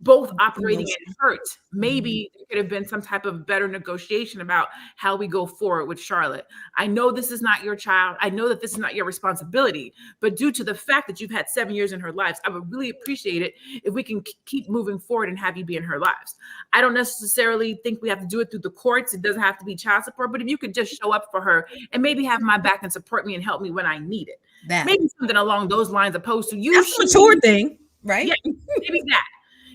both operating in hurt, maybe there could have been some type of better negotiation about how we go forward with Charlotte. I know this is not your child. I know that this is not your responsibility, but due to the fact that you've had 7 years in her lives, I would really appreciate it if we can keep moving forward and have you be in her lives. I don't necessarily think we have to do it through the courts. It doesn't have to be child support, but if you could just show up for her and maybe have my back and support me and help me when I need it. Maybe something along those lines, opposed to you. That's a mature thing, right? Yeah, maybe that.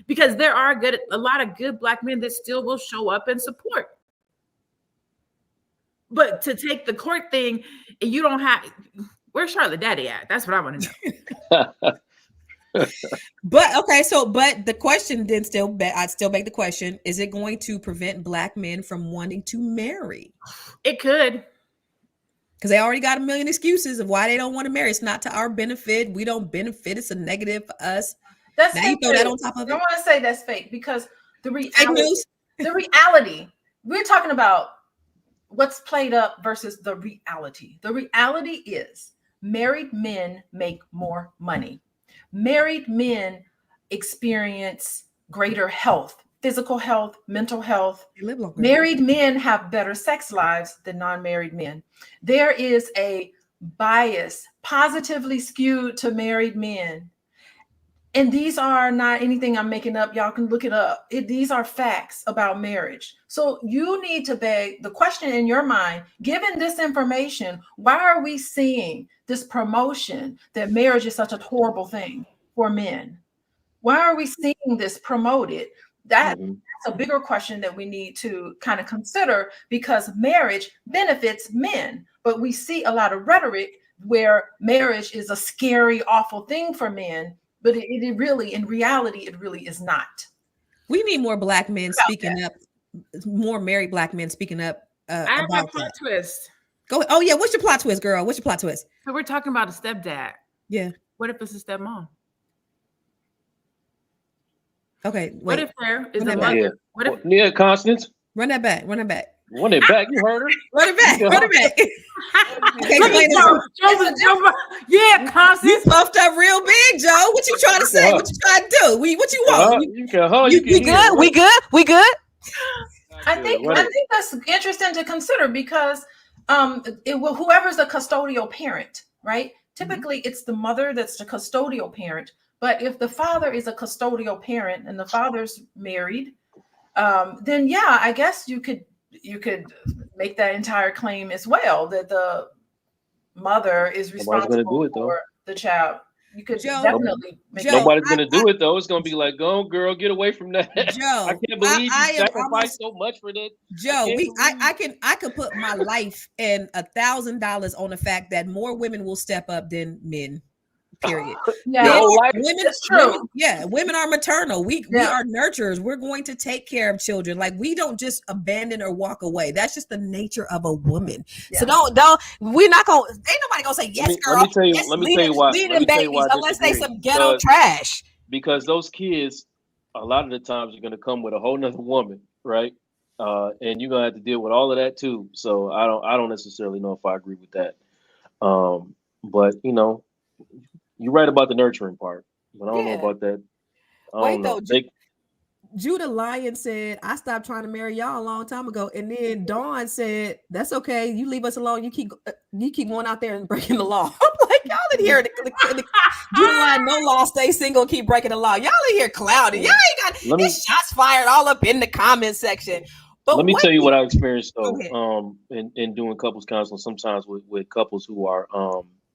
Because there are a lot of good Black men that still will show up and support. But to take the court thing, and you don't have, where's Charlotte Daddy at? That's what I want to know. But okay, so but the question then I'd still make the question: is it going to prevent Black men from wanting to marry? It could. Because they already got a million excuses of why they don't want to marry. It's not to our benefit. We don't benefit. It's a negative for us. That's now fake you throw that news. on top of I it. want to say that's fake because the Fake news. reality, we're talking about what's played up versus the reality. The reality is married men make more money. Married men experience greater health, physical health, mental health. They live longer. Married men have better sex lives than non-married men. There is a bias positively skewed to married men. And these are not anything I'm making up. Y'all can look it up. These are facts about marriage. So you need to beg the question in your mind, given this information, why are we seeing this promotion that marriage is such a horrible thing for men? Why are we seeing this promoted? That's a bigger question that we need to kind of consider, because marriage benefits men, but we see a lot of rhetoric where marriage is a scary, awful thing for men, but it really, in reality, it really is not. We need more Black men speaking up, more married Black men speaking up I have my about plot that. twist. Go ahead. Oh yeah, what's your plot twist, girl? What's your plot twist? So we're talking about a stepdad. Yeah. What if it's a stepmom? Okay. Wait. What if there is Run a that mother? Yeah. What if Yeah, Constance. Run that back. Run it back. Run it back. You heard her. Run it back. Yeah. Run it back. Okay, Let me explain this. Joe, yeah, You Constance. puffed up real big, Joe. What you trying to say? What you trying to do? What you want? You can We hear. good? We good? We good? I think that's interesting to consider, because whoever's the custodial parent, right? Typically, it's the mother that's the custodial parent. But if the father is a custodial parent and the father's married, then yeah, I guess you could make that entire claim as well, that the mother is responsible for the child. You could definitely make nobody's going to do it though. It's going to be like, go girl, get away from that. Joe, I can't believe you sacrificed so much for that. Joe, I could put my life and $1,000 on the fact that more women will step up than men. Period. Yeah, women are maternal. We are nurturers. We're going to take care of children. Like, we don't just abandon or walk away. That's just the nature of a woman. Yeah. So don't we're not gonna, ain't nobody gonna say yes, girl. Let me tell you why. Unless they some ghetto trash. Because those kids, a lot of the times, are gonna come with a whole nother woman, right? And you're gonna have to deal with all of that too. So I don't necessarily know if I agree with that. But you know, you're right about the nurturing part, but I don't know about that. Wait, though, Judah Lyon said, I stopped trying to marry y'all a long time ago. And then Dawn said, that's okay. You leave us alone. You keep going out there and breaking the law. I'm like, y'all in here. Judah Lyon, no law, stay single, keep breaking the law. Y'all in here clouded. Y'all ain't got shots fired all up in the comment section. But let me tell you what I experienced though, in doing couples counseling, sometimes with couples who are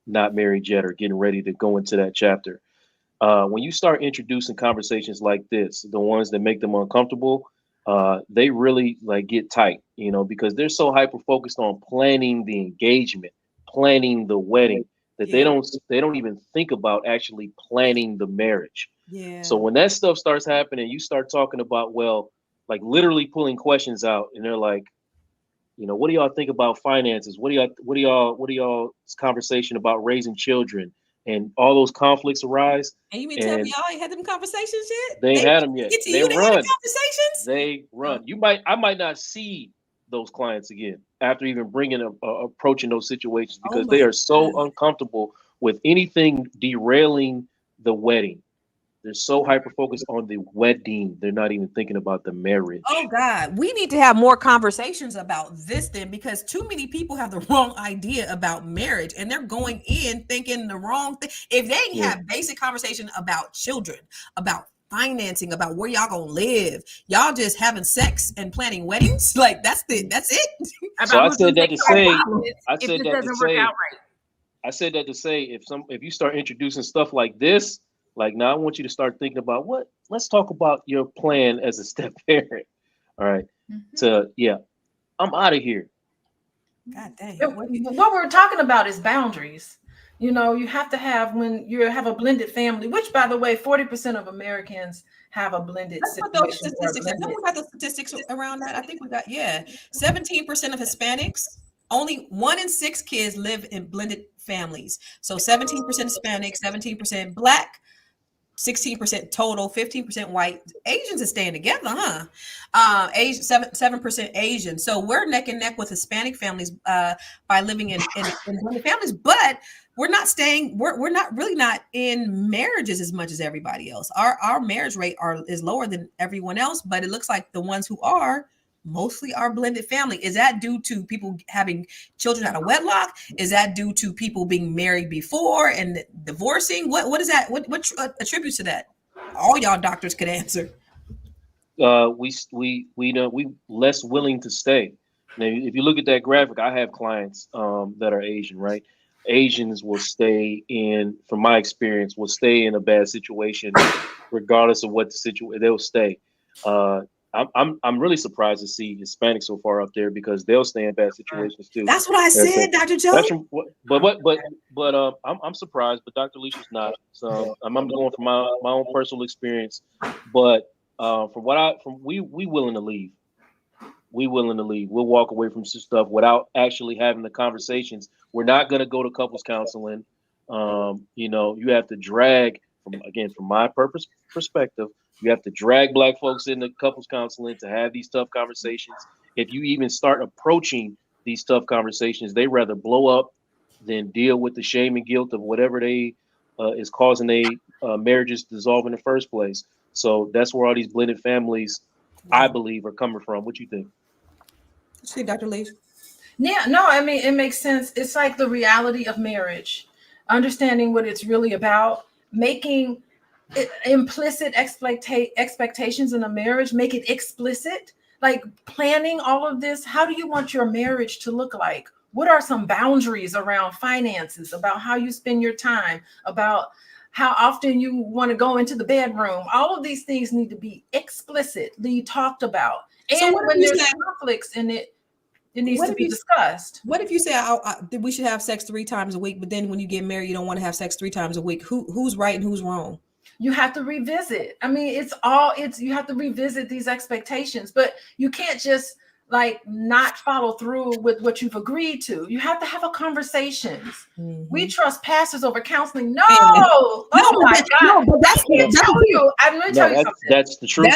not married yet or getting ready to go into that chapter. When you start introducing conversations like this, the ones that make them uncomfortable, they really get tight, because they're so hyper focused on planning the engagement, planning the wedding, that they don't even think about actually planning the marriage. Yeah. So when that stuff starts happening, you start talking about, literally pulling questions out, and they're like, what do y'all think about finances? What do y'all conversation about raising children? And all those conflicts arise. And you mean tell me y'all ain't had them conversations yet? They ain't had them yet. They run. Conversations? They run. I might not see those clients again after even approaching those situations, because they are so uncomfortable with anything derailing the wedding. They're so hyper-focused on the wedding. They're not even thinking about the marriage. Oh, God. We need to have more conversations about this then, because too many people have the wrong idea about marriage, and they're going in thinking the wrong thing. If they ain't have basic conversation about children, about financing, about where y'all gonna live, y'all just having sex and planning weddings, that's it. So I said that to say, if you start introducing stuff like this, now I want you to start thinking about let's talk about your plan as a step parent. All right. Mm-hmm. I'm out of here. God dang. What we're talking about is boundaries. You know, you have to have, when you have a blended family, which, by the way, 40% of Americans have a blended Let's put those situation. Or a statistics. blended- We got the statistics around that. I think we got 17% of Hispanics. Only 1 in 6 kids live in blended families. So 17% Hispanic, 17% Black, 16% total, 15% white. Asians are staying together, huh? Asian 7% Asian. So we're neck and neck with Hispanic families by living in blended families, but we're not staying. We're not really not in marriages as much as everybody else. Our marriage rate is lower than everyone else, but it looks like the ones who are mostly our blended family. Is that due to people having children out of wedlock? Is that due to people being married before and divorcing? What is that? What attributes to that? All y'all doctors could answer. We less willing to stay. Now, if you look at that graphic, I have clients that are Asian, right? Asians will stay in, from my experience, will stay in a bad situation, regardless of what the situation. They'll stay. I'm really surprised to see Hispanics so far up there, because they'll stay in bad situations too. That's what I said, Dr. Joe. That's from, but I'm surprised, but Dr. Alicia's not. So I'm going from my own personal experience. But we willing to leave. We willing to leave. We'll walk away from some stuff without actually having the conversations. We're not going to go to couples counseling. You have to drag from my perspective. You have to drag Black folks into couples counseling to have these tough conversations. If you even start approaching these tough conversations, they rather blow up than deal with the shame and guilt of whatever they is causing marriages to dissolve in the first place. So that's where all these blended families, I believe, are coming from. What you think? What you think, Dr. Lee? Yeah, no, I mean, it makes sense. It's like the reality of marriage, understanding what it's really about, making implicit expectations in a marriage, make it explicit, like planning all of this. How do you want your marriage to look like? What are some boundaries around finances, about how you spend your time, about how often you want to go into the bedroom? All of these things need to be explicitly talked about. And So when there's conflicts in it, it needs to be discussed. What if you say we should have sex 3 times a week, but then when you get married, you don't want to have sex 3 times a week? Who's right and who's wrong? You have to revisit. I mean, you have to revisit these expectations, but you can't just like not follow through with what you've agreed to. You have to have a conversations. Mm-hmm. We trust pastors over counseling. No, oh my God. No, I'm going to tell you something. That's the truth.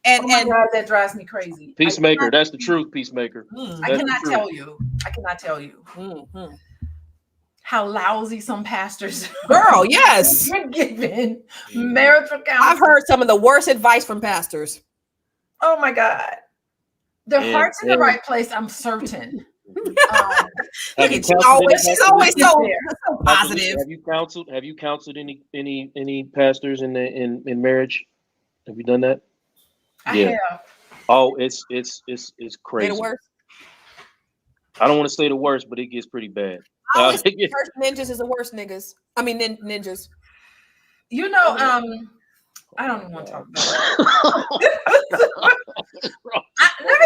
And God, that drives me crazy. Peacemaker, that's the truth, Peacemaker. I cannot tell you. Mm-hmm. How lousy some pastors, girl, yes, you're given marital counseling. I've heard some of the worst advice from pastors. Oh my God, their heart's in the right place, I'm certain. She's always so positive. Have you counseled any pastors in marriage? Have you done that? I have. Oh, it's crazy. The worst. I don't want to say the worst, but it gets pretty bad. First ninjas is the worst niggas. I mean ninjas. You know, I don't even want to talk about it. What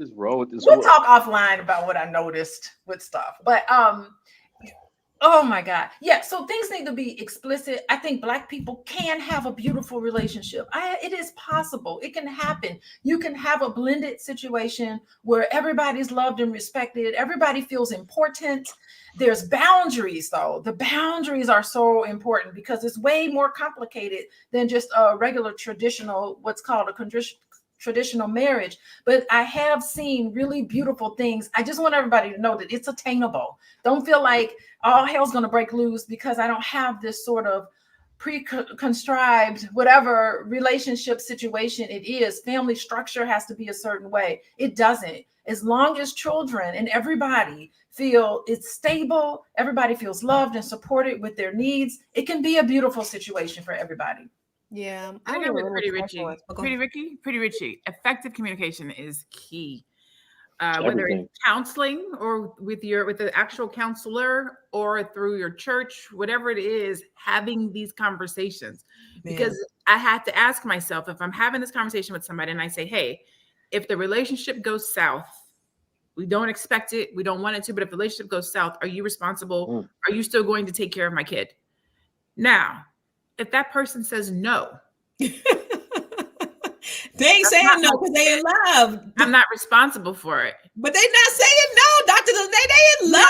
is wrong with this? We'll talk offline about what I noticed with stuff. But oh my God. Yeah. So things need to be explicit. I think Black people can have a beautiful relationship. It is possible. It can happen. You can have a blended situation where everybody's loved and respected. Everybody feels important. There's boundaries, though. The boundaries are so important because it's way more complicated than just a regular traditional, what's called a traditional marriage. But I have seen really beautiful things. I just want everybody to know that it's attainable. Don't feel like all hell's going to break loose because I don't have this sort of pre-contrived whatever relationship situation it is. Family structure has to be a certain way. It doesn't. As long as children and everybody feel it's stable, everybody feels loved and supported with their needs, it can be a beautiful situation for everybody. Yeah, I agree with Pretty Richie. Effective communication is key. Whether it's counseling or with the actual counselor or through your church, whatever it is, having these conversations. Because I had to ask myself, if I'm having this conversation with somebody and I say, hey, if the relationship goes south, We don't expect it. We don't want it to. But if the relationship goes south, are you responsible? Are you still going to take care of my kid? Now, if that person says no, they ain't saying no because they in love. I'm not responsible for it. But they not saying no, Dr. Lene. They in love.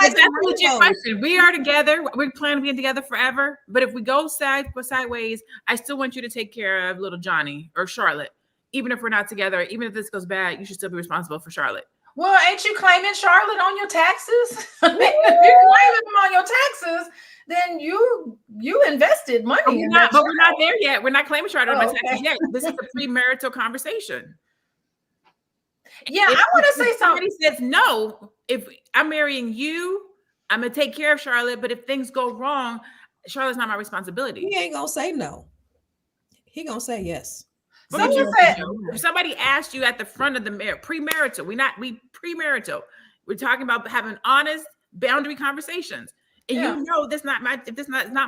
That's a legit question. We are together. We plan to be together forever. But if we go sideways, I still want you to take care of little Johnny or Charlotte. Even if we're not together, even if this goes bad, you should still be responsible for Charlotte. Well, ain't you claiming Charlotte on your taxes? I mean, if you're claiming them on your taxes, then you invested money in that. But we're not there yet. We're not claiming Charlotte on my taxes yet. This is a premarital conversation. Yeah, I want to say something. Somebody says no. If I'm marrying you, I'm gonna take care of Charlotte. But if things go wrong, Charlotte's not my responsibility. He ain't gonna say no. He gonna say yes. If somebody asked you at the front of the premarital, we premarital. We're talking about having honest boundary conversations. And you know if this is not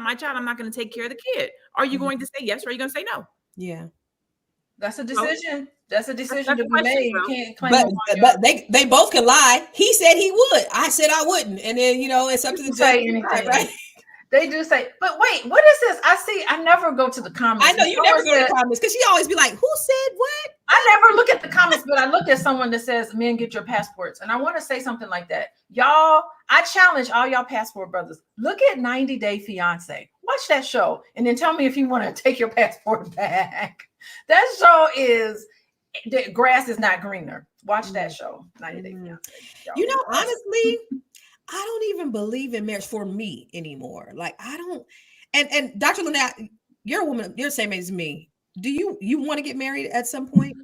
my child, I'm not going to take care of the kid. Are you going to say yes or are you going to say no? Yeah. That's a decision. That's a decision to be made. You can't claim but they both can lie. He said he would. I said I wouldn't. And then it's up to the judge. Right? They do say, but wait, what is this? I never go to the comments. I know you never go to the comments because she always be like, who said what? I never look at the comments, but I looked at someone that says, men, get your passports. And I want to say something like that. Y'all, I challenge all y'all passport brothers. Look at 90 Day Fiance. Watch that show. And then tell me if you want to take your passport back. That show is, the grass is not greener. Watch that show, 90 Day Fiance. Honestly, I don't even believe in marriage for me anymore. Like I don't, and Dr. Lene, you're a woman, you're the same age as me. Do you want to get married at some point?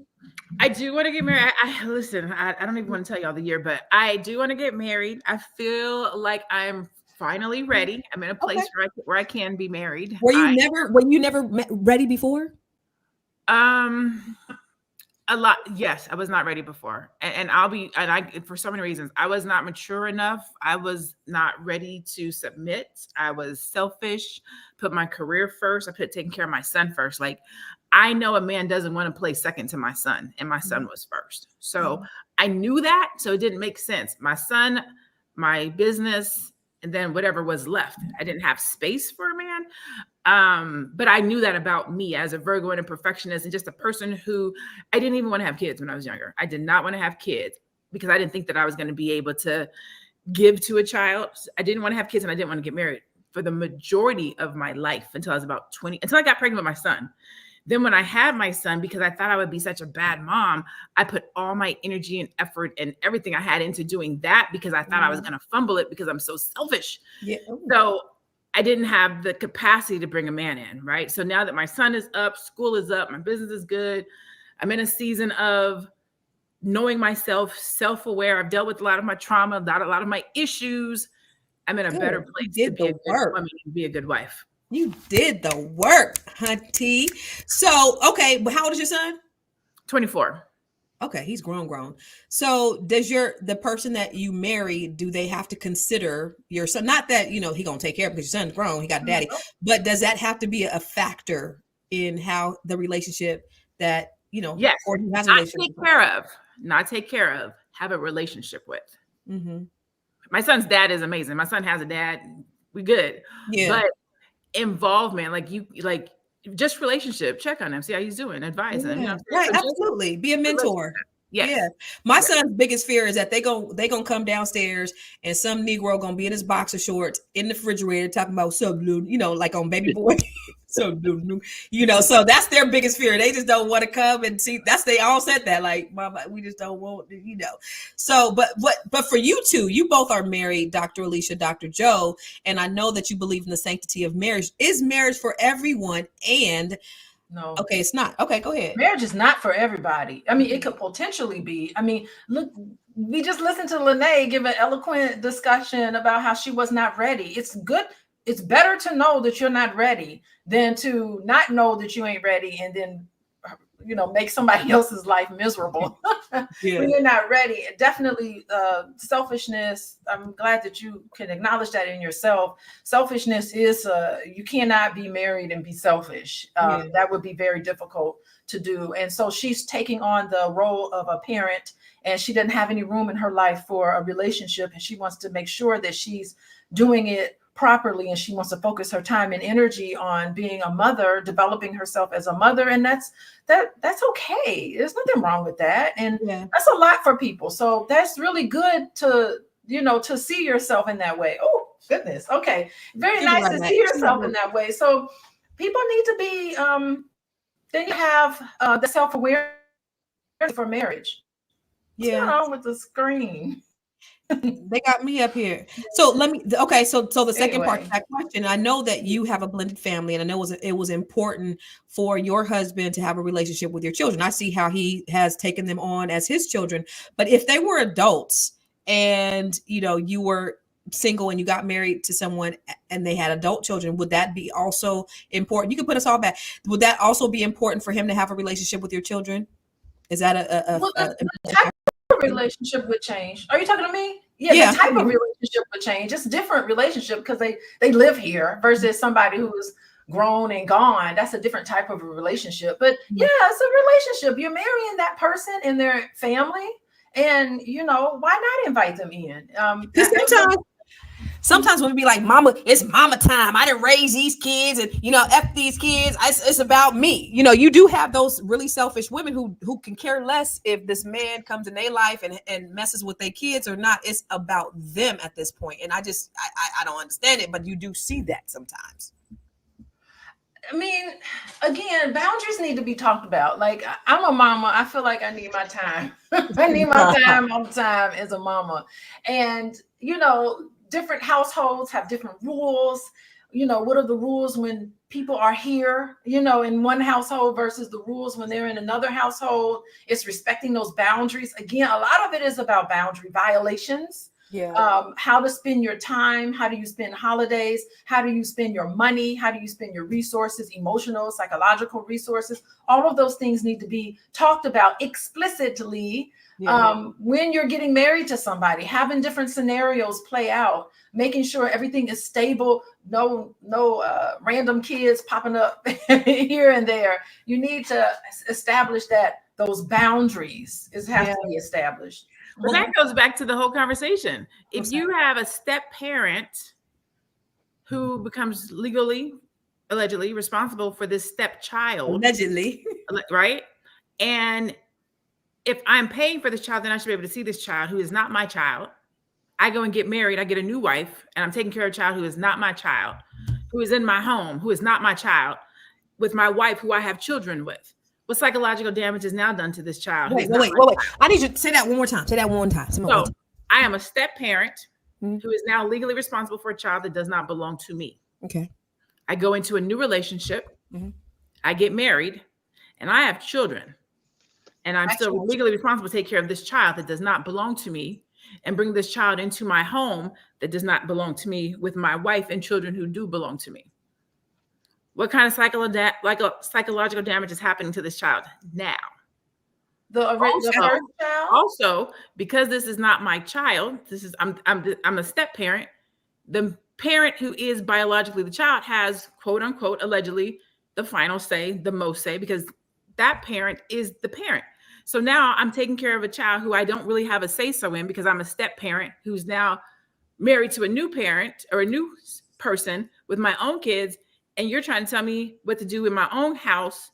I do want to get married. I don't even want to tell y'all the year, but I do want to get married. I feel like I'm finally ready. I'm in a place where I can be married. Were you never ready before? A lot. Yes, I was not ready before. And for so many reasons, I was not mature enough. I was not ready to submit. I was selfish, put my career first. I put taking care of my son first. Like I know a man doesn't want to play second to my son, and my son was first. So I knew that. So it didn't make sense. My son, my business, and then whatever was left. I didn't have space for a man. But I knew that about me as a Virgo and a perfectionist and just a person who I didn't even want to have kids when I was younger. I did not want to have kids because I didn't think that I was going to be able to give to a child. I didn't want to have kids and I didn't want to get married for the majority of my life until I was about 20, until I got pregnant with my son. Then when I had my son, because I thought I would be such a bad mom, I put all my energy and effort and everything I had into doing that because I thought I was going to fumble it because I'm so selfish. Yeah. So I didn't have the capacity to bring a man in, right? So now that my son is up, school is up, my business is good, I'm in a season of knowing myself, self-aware. I've dealt with a lot of my trauma, a lot of my issues. I'm in a better place to be a good woman and be a good wife. You did the work, hunty. So, okay, but how old is your son? 24. Okay, he's grown. So does the person that you marry, do they have to consider your son? Not that, he gonna take care of because your son's grown, he got a daddy, but does that have to be a factor in how the relationship that, yes, or he has a relationship not take care of, have a relationship with. Mm-hmm. My son's dad is amazing. My son has a dad. We good. Yeah. But involvement, just relationship, check on him, see how he's doing, advise him. Right, absolutely. Be a mentor. Yes. Yeah. My son's biggest fear is that they gonna come downstairs and some Negro gonna be in his boxer shorts in the refrigerator talking about like on Baby Boy. So that's their biggest fear. They just don't want to come and see. They all said that, like, Mama, we just don't want, So, but for you two, you both are married, Dr. Alicia, Dr. Joe, and I know that you believe in the sanctity of marriage. Is marriage for everyone? And no, okay, it's not. Okay, go ahead. Marriage is not for everybody. I mean, it could potentially be. I mean, look, we just listened to Lene give an eloquent discussion about how she was not ready. It's good. It's better to know that you're not ready than to not know that you ain't ready and then, make somebody else's life miserable when you're not ready. Definitely selfishness. I'm glad that you can acknowledge that in yourself. Selfishness is, you cannot be married and be selfish. That would be very difficult to do. And so she's taking on the role of a parent, and she doesn't have any room in her life for a relationship. And she wants to make sure that she's doing it properly. And she wants to focus her time and energy on being a mother, developing herself as a mother. And that's okay. There's nothing wrong with that. And that's a lot for people. So that's really good to, to see yourself in that way. Oh, goodness. Okay. Very nice to see yourself in that way. So people need to be, then you have the self-awareness for marriage. What's going on with the screen? They got me up here. So so the second part of that question, I know that you have a blended family, and I know it was important for your husband to have a relationship with your children. I see how he has taken them on as his children. But if they were adults and, you were single and you got married to someone and they had adult children, would that be also important? You can put us all back. Would that also be important for him to have a relationship with your children? Is that the type of relationship would change? Are you talking to me? Yeah, the type of relationship would change. It's a different relationship because they live here versus somebody who's grown and gone. That's a different type of a relationship. But yeah, it's a relationship. You're marrying that person and their family, and why not invite them in? Sometimes when we be like, mama, it's mama time. I didn't raise these kids and, F these kids. It's about me. You do have those really selfish women who can care less if this man comes in their life and messes with their kids or not. It's about them at this point. And I don't understand it, but you do see that sometimes. I mean, again, boundaries need to be talked about. Like, I'm a mama. I feel like I need my time. I need my time all the time as a mama. And, different households have different rules. What are the rules when people are here, in one household versus the rules when they're in another household? It's respecting those boundaries. Again, a lot of it is about boundary violations. How to spend your time. How do you spend holidays? How do you spend your money? How do you spend your resources, emotional, psychological resources? All of those things need to be talked about explicitly. When you're getting married to somebody, having different scenarios play out, making sure everything is stable, no random kids popping up here and there. You need to establish that those boundaries have to be established. Well, that goes back to the whole conversation. If you have a step parent who becomes legally, allegedly responsible for this stepchild, allegedly, right? And if I'm paying for this child, then I should be able to see this child who is not my child. I go and get married. I get a new wife, and I'm taking care of a child who is not my child, who is in my home, who is not my child, with my wife, who I have children with. What psychological damage is now done to this child? Wait. I need you to say that one more time. Say that one time. So I am a step parent who is now legally responsible for a child that does not belong to me. Okay. I go into a new relationship. I get married, and I have children. And I'm still legally responsible to take care of this child that does not belong to me and bring this child into my home that does not belong to me with my wife and children who do belong to me. What kind of psychological damage is happening to this child now? Also, because this is not my child, I'm a step parent. The parent who is biologically the child has, quote unquote, allegedly the final say, the most say, because that parent is the parent. So now I'm taking care of a child who I don't really have a say so in because I'm a step parent who's now married to a new parent or a new person with my own kids. And you're trying to tell me what to do in my own house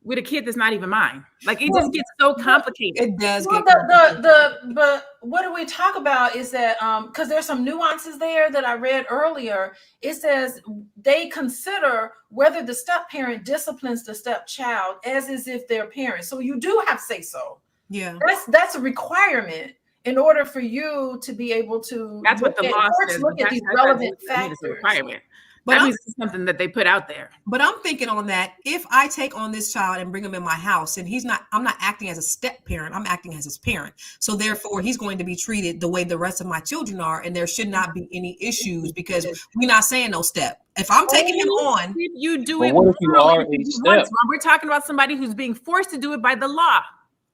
with a kid that's not even mine. Like, it just gets so complicated. It does. But what do we talk about is that because there's some nuances there that I read earlier. It says they consider whether the step parent disciplines the stepchild as if they're parents. So you do have say so. Yeah, that's a requirement in order for you to be able to. That's what the law says. Look at these relevant factors. It's a requirement. But that means it's something that they put out there. But I'm thinking on that, if I take on this child and bring him in my house and I'm not acting as a step parent, I'm acting as his parent. So therefore he's going to be treated the way the rest of my children are. And there should not be any issues because we're not saying no step. If I'm taking him on. You do it. What if you are a step? We're talking about somebody who's being forced to do it by the law.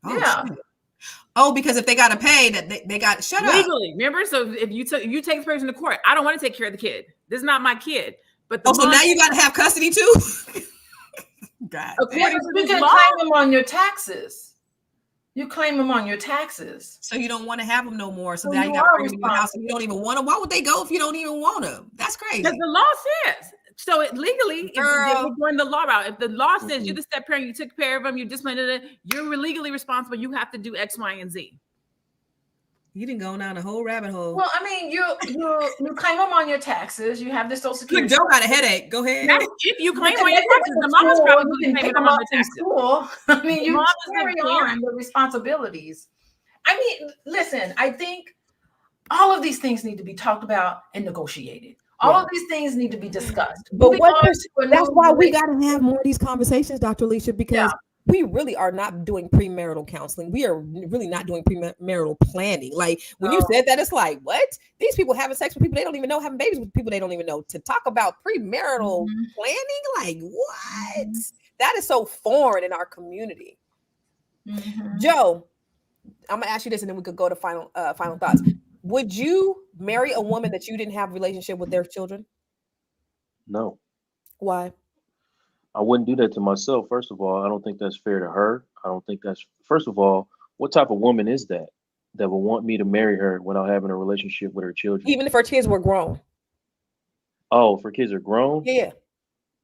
Shit. Oh, because if they got to pay, that they got shut up. Legally, remember? So if you take the person to court, I don't want to take care of the kid. This is not my kid. But so now you got to have custody too. God. According to You this can law, claim them on your taxes. You claim them on your taxes. So you don't want to have them no more. So So now you you got to are bring them to your house and you don't even want them. Why would they go if you don't even want them? That's crazy. because the law says. So it legally, if Girl. we're going the law route, if the law says you're the step parent, you took care of them, you disciplined it, you're legally responsible. You have to do X, Y, and Z. You didn't go down a whole rabbit hole. Well, I mean, you claim them on your taxes. You have the Social Security. Look, Joe got a headache. Go ahead. That's if you claim on your taxes, the mama's probably you can claiming pick them them on up the in taxes. school. I mean, you Mom is carry the on parent. the responsibilities. I mean, listen, I think all of these things need to be talked about and negotiated. All of these things need to be discussed. But Moving on to a that's new why we relationship. got to have more of these conversations, Dr. Alicia, because we really are not doing premarital counseling. We are really not doing premarital planning. Like when you said that, it's like, what? These people having sex with people they don't even know, having babies with people they don't even know. To talk about premarital planning, like what? That is so foreign in our community. Joe, I'm gonna ask you this, and then we could go to final thoughts. Would you marry a woman that you didn't have a relationship with their children? No, Why? I wouldn't do that to myself. First of all, I don't think that's fair to her. I don't think that's, first of all, what type of woman is that would want me to marry her without having a relationship with her children? Even if her kids were grown. Oh, if her kids are grown? Yeah.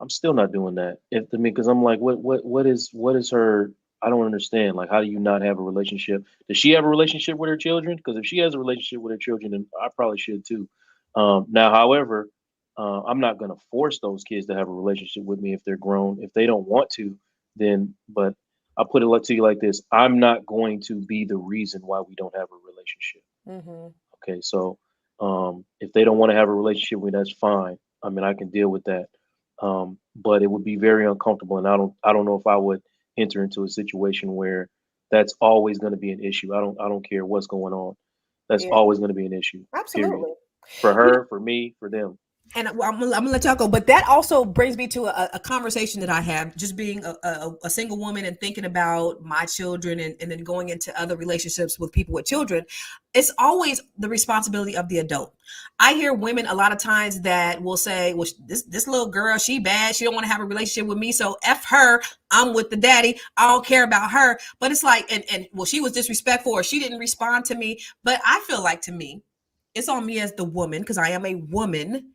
I'm still not doing that. Because I'm like, what is her? I don't understand. Like, how do you not have a relationship? Does she have a relationship with her children? Because if she has a relationship with her children, then I probably should too. Now, however, I'm not going to force those kids to have a relationship with me if they're grown. If they don't want to, then. But I'll put it to you like this: I'm not going to be the reason why we don't have a relationship. Okay, so if they don't want to have a relationship with me, that's fine. I mean, I can deal with that. But it would be very uncomfortable, and I don't know if I would enter into a situation where that's always going to be an issue. I don't care what's going on. That's always going to be an issue. Absolutely. Period. For her, for me, for them. And I'm gonna let y'all go, but that also brings me to a conversation that I have, just being a single woman and thinking about my children and then going into other relationships with people with children. It's always the responsibility of the adult. I hear women a lot of times that will say, well, this little girl, she bad. She don't want to have a relationship with me. So F her, I'm with the daddy. I don't care about her. But it's like, and well, she was disrespectful or she didn't respond to me. But I feel like, to me, it's on me as the woman, because I am a woman,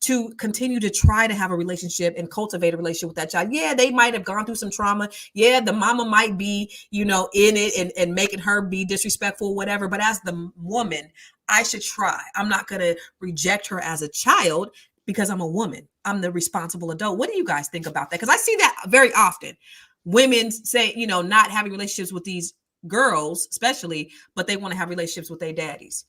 to continue to try to have a relationship and cultivate a relationship with that child. Yeah, they might have gone through some trauma. Yeah, the mama might be, in it and making her be disrespectful or whatever. But as the woman, I should try. I'm not going to reject her as a child because I'm a woman. I'm the responsible adult. What do you guys think about that? Because I see that very often. Women say, not having relationships with these girls, especially, but they want to have relationships with their daddies.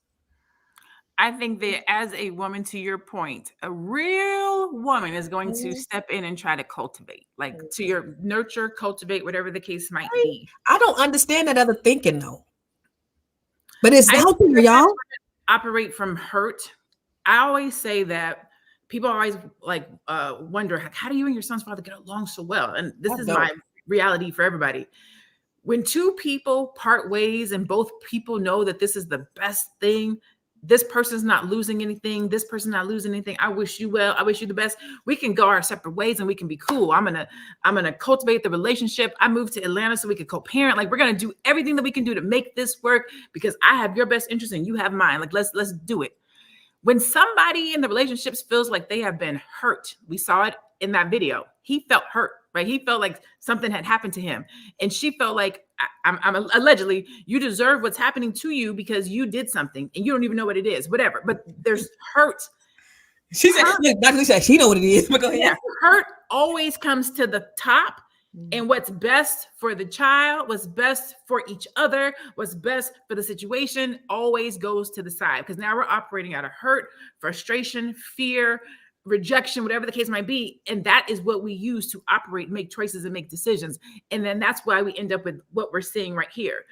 I think that as a woman, to your point, a real woman is going to step in and try to cultivate, like to your nurture, cultivate, whatever the case might be. I don't understand that other thinking though. But it's out there, y'all. Operate from hurt. I always say that people always wonder, how do you and your son's father get along so well? And this is my reality for everybody. When two people part ways and both people know that this is the best thing, this person's not losing anything. This person's not losing anything. I wish you well. I wish you the best. We can go our separate ways and we can be cool. I'm gonna cultivate the relationship. I moved to Atlanta so we could co-parent. Like, we're gonna do everything that we can do to make this work because I have your best interest and you have mine. Like, let's do it. When somebody in the relationships feels like they have been hurt, we saw it in that video. He felt hurt, right? He felt like something had happened to him, and she felt like, I'm allegedly, you deserve what's happening to you because you did something and you don't even know what it is, whatever. But there's hurt. She said, Dr. Lisa, she know what it is. But go ahead. Yeah, hurt always comes to the top. And what's best for the child, what's best for each other, what's best for the situation always goes to the side, because now we're operating out of hurt, frustration, fear, rejection, whatever the case might be. And that is what we use to operate, make choices and make decisions. And then that's why we end up with what we're seeing right here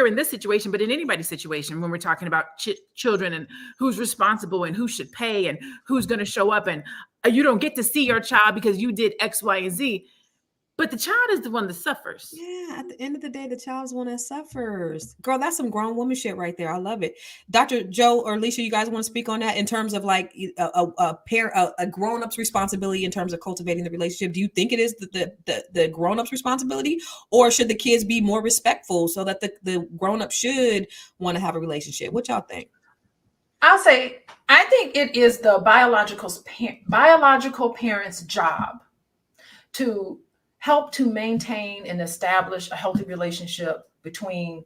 in this situation, but in anybody's situation, when we're talking about children and who's responsible and who should pay and who's going to show up, and you don't get to see your child because you did X, Y, and Z. but the child is the one that suffers. Yeah, at the end of the day, the child's one that suffers. Girl, that's some grown woman shit right there. I love it. Dr. Joe or Alicia, you guys want to speak on that in terms of like a grown-up's responsibility in terms of cultivating the relationship? Do you think it is the grown-up's responsibility, or should the kids be more respectful so that the grown-up should want to have a relationship? What y'all think? I'll say, I think it is the biological parent's job to help to maintain and establish a healthy relationship between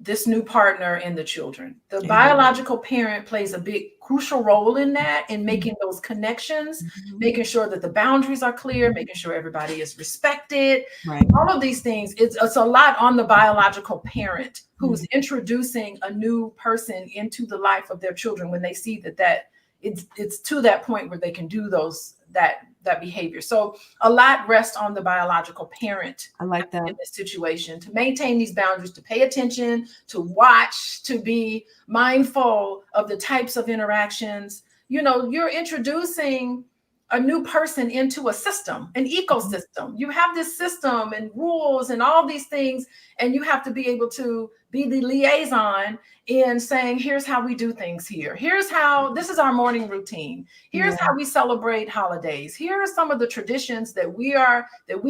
this new partner and the children. The biological parent plays a big crucial role in that, in making those connections, making sure that the boundaries are clear, making sure everybody is respected. Right. All of these things, it's a lot on the biological parent who's introducing a new person into the life of their children when they see that it's to that point where they can do that behavior. So a lot rests on the biological parent. I like that. In this situation, to maintain these boundaries, to pay attention, to watch, to be mindful of the types of interactions. You know, you're introducing a new person into a system, an ecosystem. You have this system and rules and all these things, and you have to be able to be the liaison in saying, here's how we do things here. Here's how, this is our morning routine. Here's how we celebrate holidays. Here are some of the traditions that we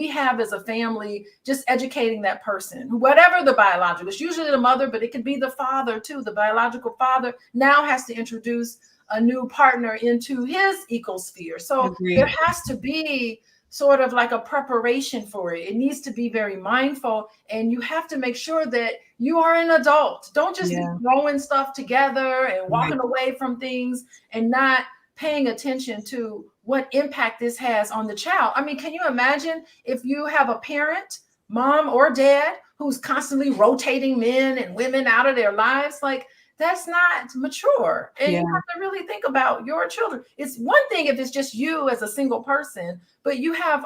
have as a family, just educating that person, whatever the biological, it's usually the mother, but it could be the father too. The biological father now has to introduce a new partner into his ecosphere. So there has to be sort of like a preparation for it. It needs to be very mindful, and you have to make sure that you are an adult. Don't just be throwing stuff together and walking away from things and not paying attention to what impact this has on the child. I mean, can you imagine if you have a parent, mom or dad, who's constantly rotating men and women out of their lives? Like, that's not mature. And you have to really think about your children. It's one thing if it's just you as a single person, but you have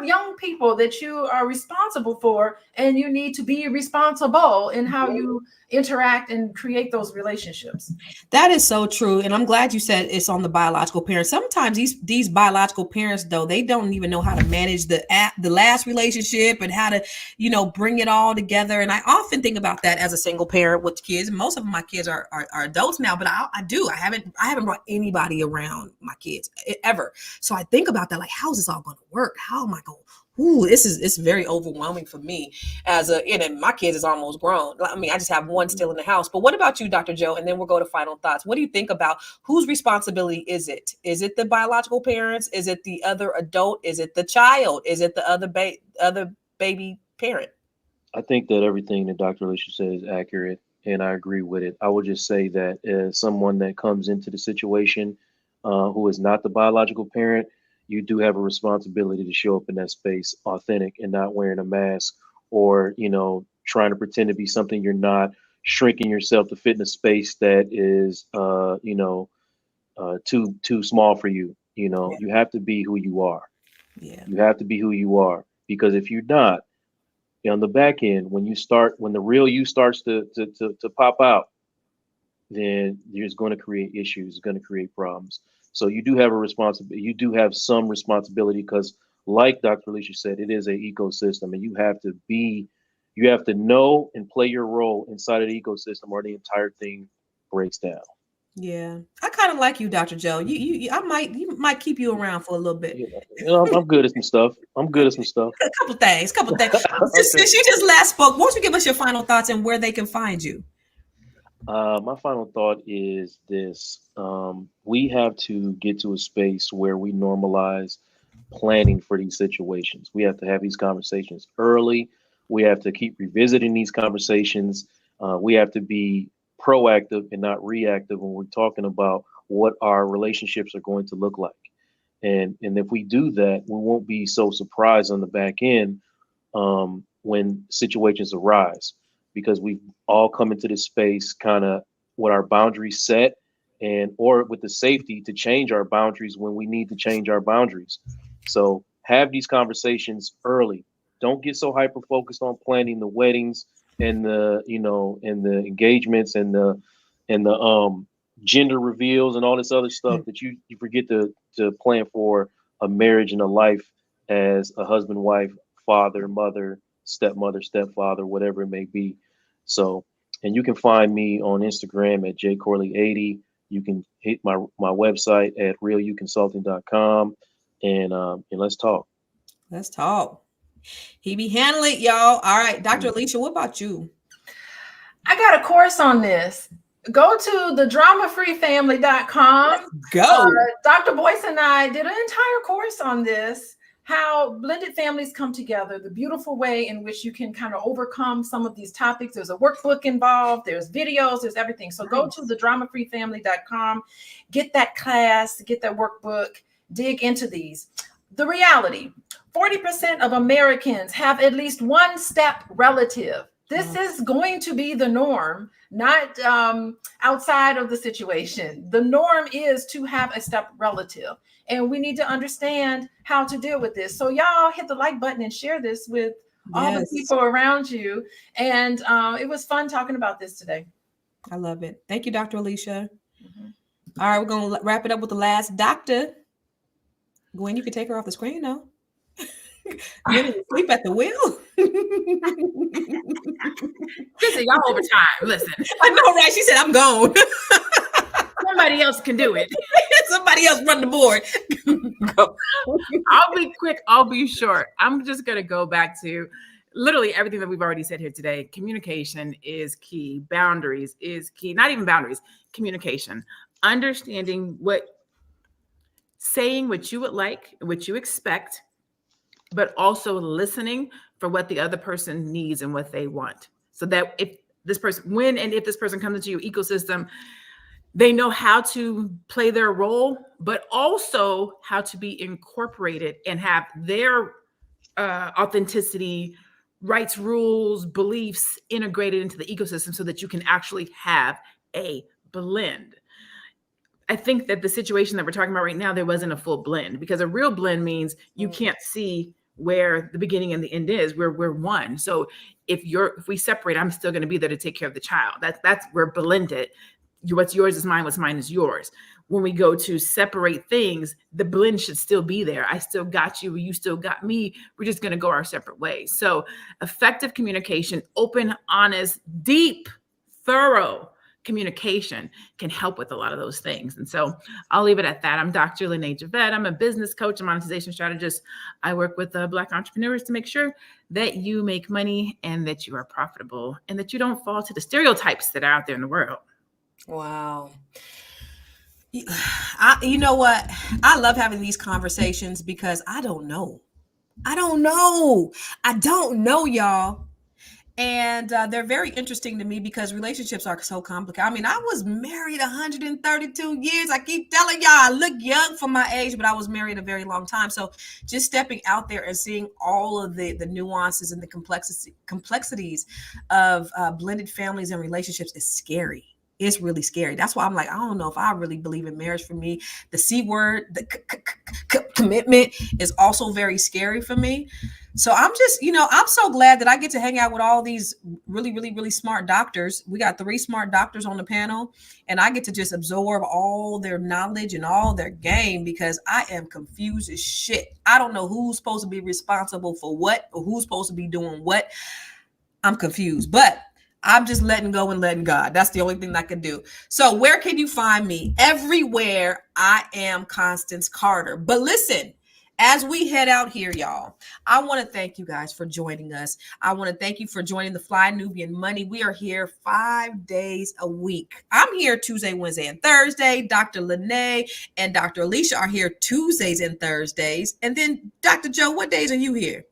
young people that you are responsible for, and you need to be responsible in how you interact and create those relationships. That is so true. And I'm glad you said it's on the biological parents. Sometimes these biological parents, though, they don't even know how to manage the last relationship and how to, bring it all together. And I often think about that as a single parent with kids. Most of my kids are adults now, but I haven't brought anybody around my kids ever. So I think about that, like, how is this all going to work? How am I going? It's very overwhelming for me and my kids is almost grown. I mean, I just have one still in the house. But what about you, Dr. Joe? And then we'll go to final thoughts. What do you think about whose responsibility is it? Is it the biological parents? Is it the other adult? Is it the child? Is it the other baby parent? I think that everything that Dr. Alicia said is accurate, and I agree with it. I would just say that as someone that comes into the situation who is not the biological parent, you do have a responsibility to show up in that space authentic and not wearing a mask or, trying to pretend to be something you're not, shrinking yourself to fit in a space that is, too small for you. You have to be who you are. Yeah. You have to be who you are, because if you're not, on the back end, when the real you starts to pop out, then it's going to create issues, it's going to create problems. So you do have a responsibility. You do have some responsibility, because, like Dr. Alicia said, it is an ecosystem, and you have to know and play your role inside of the ecosystem, or the entire thing breaks down. Yeah, I kind of like you, Dr. Joe. You might keep you around for a little bit. Yeah. I'm good at some stuff. A couple things. Since you just last spoke, won't you give us your final thoughts and where they can find you? My final thought is this. We have to get to a space where we normalize planning for these situations. We have to have these conversations early. We have to keep revisiting these conversations. We have to be proactive and not reactive when we're talking about what our relationships are going to look like. And if we do that, we won't be so surprised on the back end when situations arise, because we've all come into this space kind of with our boundaries set, or with the safety to change our boundaries when we need to change our boundaries. So have these conversations early. Don't get so hyper focused on planning the weddings and the engagements and the gender reveals and all this other stuff that you forget to plan for a marriage and a life as a husband, wife, father, mother, stepmother, stepfather, whatever it may be. So, and you can find me on Instagram at jcorley80. You can hit my website at realuconsulting.com and let's talk. Let's talk. He be handling it, y'all. All right, Dr. Alicia, what about you? I got a course on this. Go to thedramafreefamily.com. Let's go. Dr. Boyce and I did an entire course on this, how blended families come together, the beautiful way in which you can kind of overcome some of these topics. There's a workbook involved, there's videos, there's everything. So go to thedramafreefamily.com, get that class, get that workbook, dig into these. The reality, 40% of Americans have at least one step relative. This is going to be the norm, not outside of the situation. The norm is to have a step relative, and we need to understand how to deal with this. So y'all hit the like button and share this with all the people around you. And it was fun talking about this today. I love it. Thank you, Dr. Alicia. All right, we're going to wrap it up with the last doctor. Gwen, you can take her off the screen now. Sleep at the wheel. Listen, y'all over time. Listen. I know, right? She said, I'm gone. Somebody else can do it. Somebody else run the board. I'll be quick. I'll be short. I'm just going to go back to literally everything that we've already said here today. Communication is key. Boundaries is key. Not even boundaries. Communication. Understanding saying what you would like, what you expect, but also listening for what the other person needs and what they want. So that if this person comes into your ecosystem, they know how to play their role, but also how to be incorporated and have their authenticity, rights, rules, beliefs integrated into the ecosystem so that you can actually have a blend. I think that the situation that we're talking about right now, there wasn't a full blend, because a real blend means you can't see where the beginning and the end is. We're one. So if we separate, I'm still going to be there to take care of the child. That's we're blended. What's yours is mine. What's mine is yours. When we go to separate things, the blend should still be there. I still got you. You still got me. We're just going to go our separate ways. So effective communication, open, honest, deep, thorough communication can help with a lot of those things. And so I'll leave it at that. I'm Dr. Lene Javette. I'm a business coach and monetization strategist. I work with Black entrepreneurs to make sure that you make money and that you are profitable and that you don't fall to the stereotypes that are out there in the world. Wow. You know what? I love having these conversations because I don't know, y'all. And they're very interesting to me because relationships are so complicated. I mean, I was married 132 years. I keep telling y'all I look young for my age, but I was married a very long time. So just stepping out there and seeing all of the nuances and the complexities of blended families and relationships is scary. It's really scary. That's why I'm like, I don't know if I really believe in marriage. For me, the C word, the commitment is also very scary for me. So I'm just, I'm so glad that I get to hang out with all these really, really, really smart doctors. We got 3 smart doctors on the panel, and I get to just absorb all their knowledge and all their game because I am confused as shit. I don't know who's supposed to be responsible for what or who's supposed to be doing what. I'm confused, but I'm just letting go and letting God. That's the only thing I can do. So where can you find me? Everywhere. I am Constance Carter. But listen, as we head out here, y'all, I want to thank you guys for joining us. I want to thank you for joining the Fly Nubian Money. We are here 5 days a week. I'm here Tuesday, Wednesday, and Thursday. Dr. Lene and Dr. Alicia are here Tuesdays and Thursdays. And then Dr. Joe, what days are you here?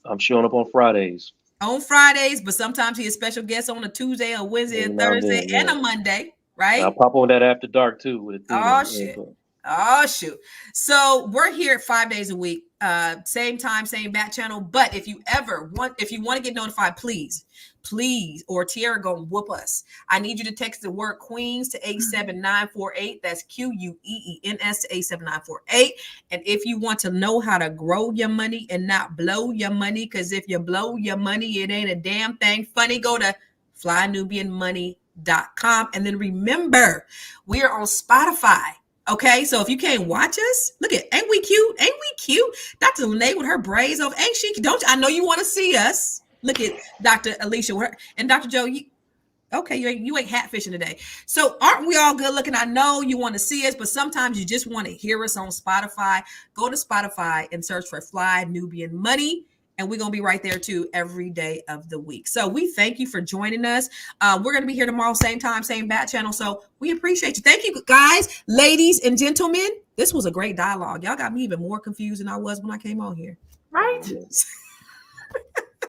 I'm showing up on Fridays. On Fridays, but sometimes he is special guest on a Tuesday, a Wednesday, and Thursday, and a Monday, right? I'll pop on that after dark too. With Oh shoot. So we're here 5 days a week, same time, same back channel. But if you want to get notified, please, or Tiara gonna whoop us. I need you to text the word Queens to 87948. That's QUEENS to 87948. And if you want to know how to grow your money and not blow your money, because if you blow your money, it ain't a damn thing funny, go to flynubianmoney.com. And then remember, we are on Spotify. Okay, so if you can't watch us, look at, ain't we cute? Ain't we cute? Dr. Lene with her braids over, ain't she? Don't I know you want to see us? Look at Dr. Alicia and Dr. Joe. Okay, you ain't hat fishing today. So aren't we all good looking? I know you want to see us, but sometimes you just want to hear us on Spotify. Go to Spotify and search for Fly Nubian Money. And we're going to be right there too every day of the week. So we thank you for joining us. We're going to be here tomorrow, same time, same bat channel. So we appreciate you. Thank you, guys, ladies, and gentlemen. This was a great dialogue. Y'all got me even more confused than I was when I came on here. Right?